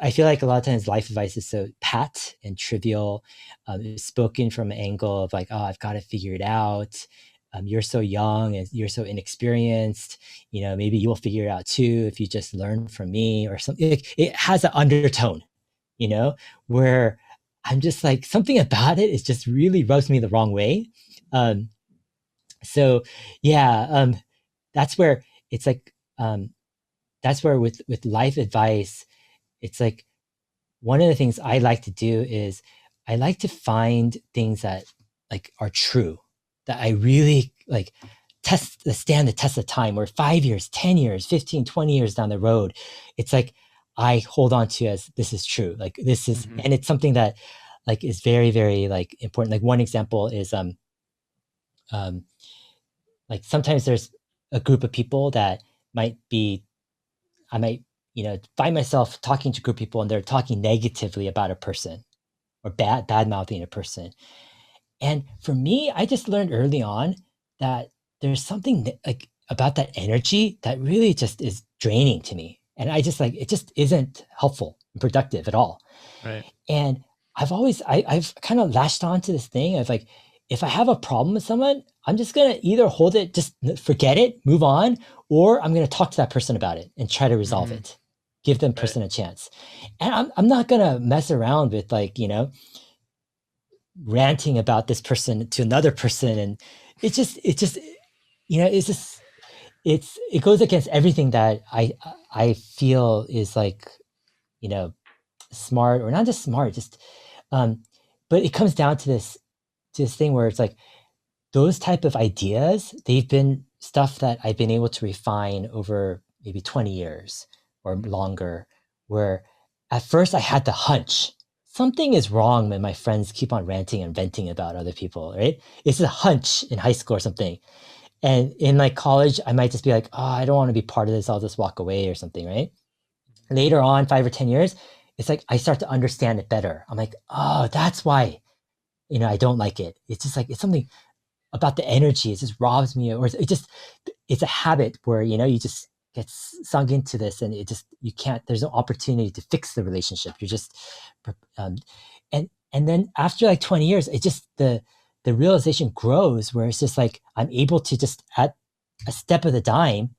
I feel like a lot of times life advice is so pat and trivial. It's spoken from an angle of like, oh, I've got to figure it out. You're so young and you're so inexperienced. Maybe you'll figure it out too if you just learn from me or something. It has an undertone, where I'm just like, something about it is just really rubs me the wrong way. Um, so yeah, that's where it's like, that's where with life advice, it's like one of the things I like to do is I like to find things that like are true, that I really like stand the test of time, where 5 years, 10 years, 15, 20 years down the road, it's like I hold on to as this is true. Like this is, and it's something that like is very, very like important. Like one example is like sometimes there's a group of people that might be, I might, find myself talking to a group of people and they're talking negatively about a person or bad mouthing a person. And for me, I just learned early on that there's something like about that energy that really just is draining to me. And I just like, it just isn't helpful and productive at all. Right. And I've kind of latched on to this thing of like, if I have a problem with someone, I'm just going to either hold it, just forget it, move on, or I'm going to talk to that person about it and try to resolve it, give them person a chance. And I'm not going to mess around with like, ranting about this person to another person. And it goes against everything that I feel is like, smart, or not just smart, just, but it comes down to this thing where it's like those type of ideas, they've been stuff that I've been able to refine over maybe 20 years or longer, where at first I had the hunch something is wrong when my friends keep on ranting and venting about other people, right? It's a hunch in high school or something. And in like college, I might just be like, oh, I don't want to be part of this. I'll just walk away or something, right? Later on, 5 or 10 years, it's like I start to understand it better. I'm like, oh, that's why, I don't like it. It's just like, it's something about the energy. It just robs me, or it's a habit where, you just get sunk into this and you can't, there's no opportunity to fix the relationship. You're just, and then after like 20 years, it just, the realization grows where it's just like, I'm able to just at a step of the dime,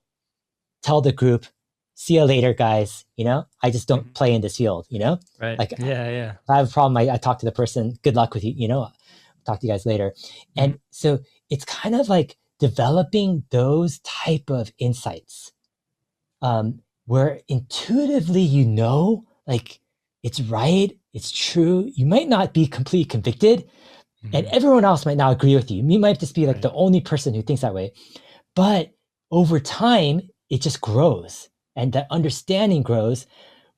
tell the group, see you later, guys. I just don't play in this field, Right. Like, yeah. if I have a problem, I talk to the person, good luck with you, talk to you guys later. And so it's kind of like developing those type of insights, where intuitively, like it's right, it's true. You might not be completely convicted, and everyone else might not agree with you. You might just be like the only person who thinks that way. But over time, it just grows, and that understanding grows,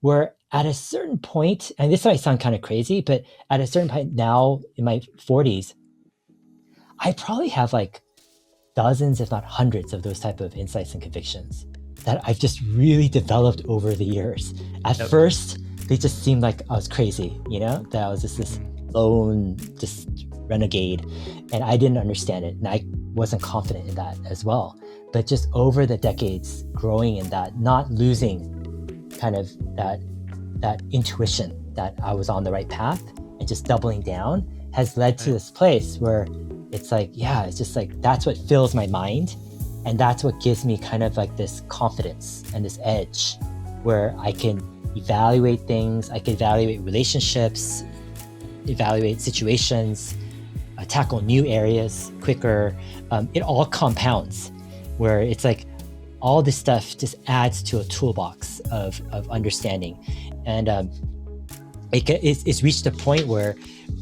where at a certain point, and this might sound kind of crazy, but at a certain point now in my 40s, I probably have like dozens, if not hundreds, of those type of insights and convictions that I've just really developed over the years. At first, they just seemed like I was crazy, that I was just this lone, just renegade, and I didn't understand it, and I wasn't confident in that as well. But just over the decades, growing in that, not losing kind of that intuition that I was on the right path, and just doubling down has led to this place where it's like, yeah, it's just like, that's what fills my mind. And that's what gives me kind of like this confidence and this edge where I can evaluate things. I can evaluate relationships, evaluate situations, tackle new areas quicker. It all compounds, where it's like all this stuff just adds to a toolbox of understanding. And it's reached a point where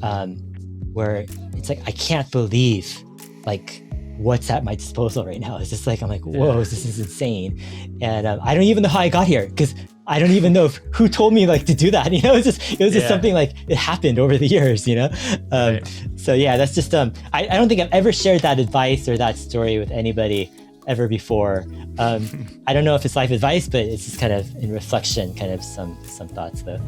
it's like, I can't believe like what's at my disposal right now. It's just like, I'm like, whoa, this is insane. And I don't even know how I got here, because I don't even know who told me like to do that. It was just something like it happened over the years, So yeah, that's just, I don't think I've ever shared that advice or that story with anybody ever before. I don't know if it's life advice, but it's just kind of in reflection, kind of some thoughts though.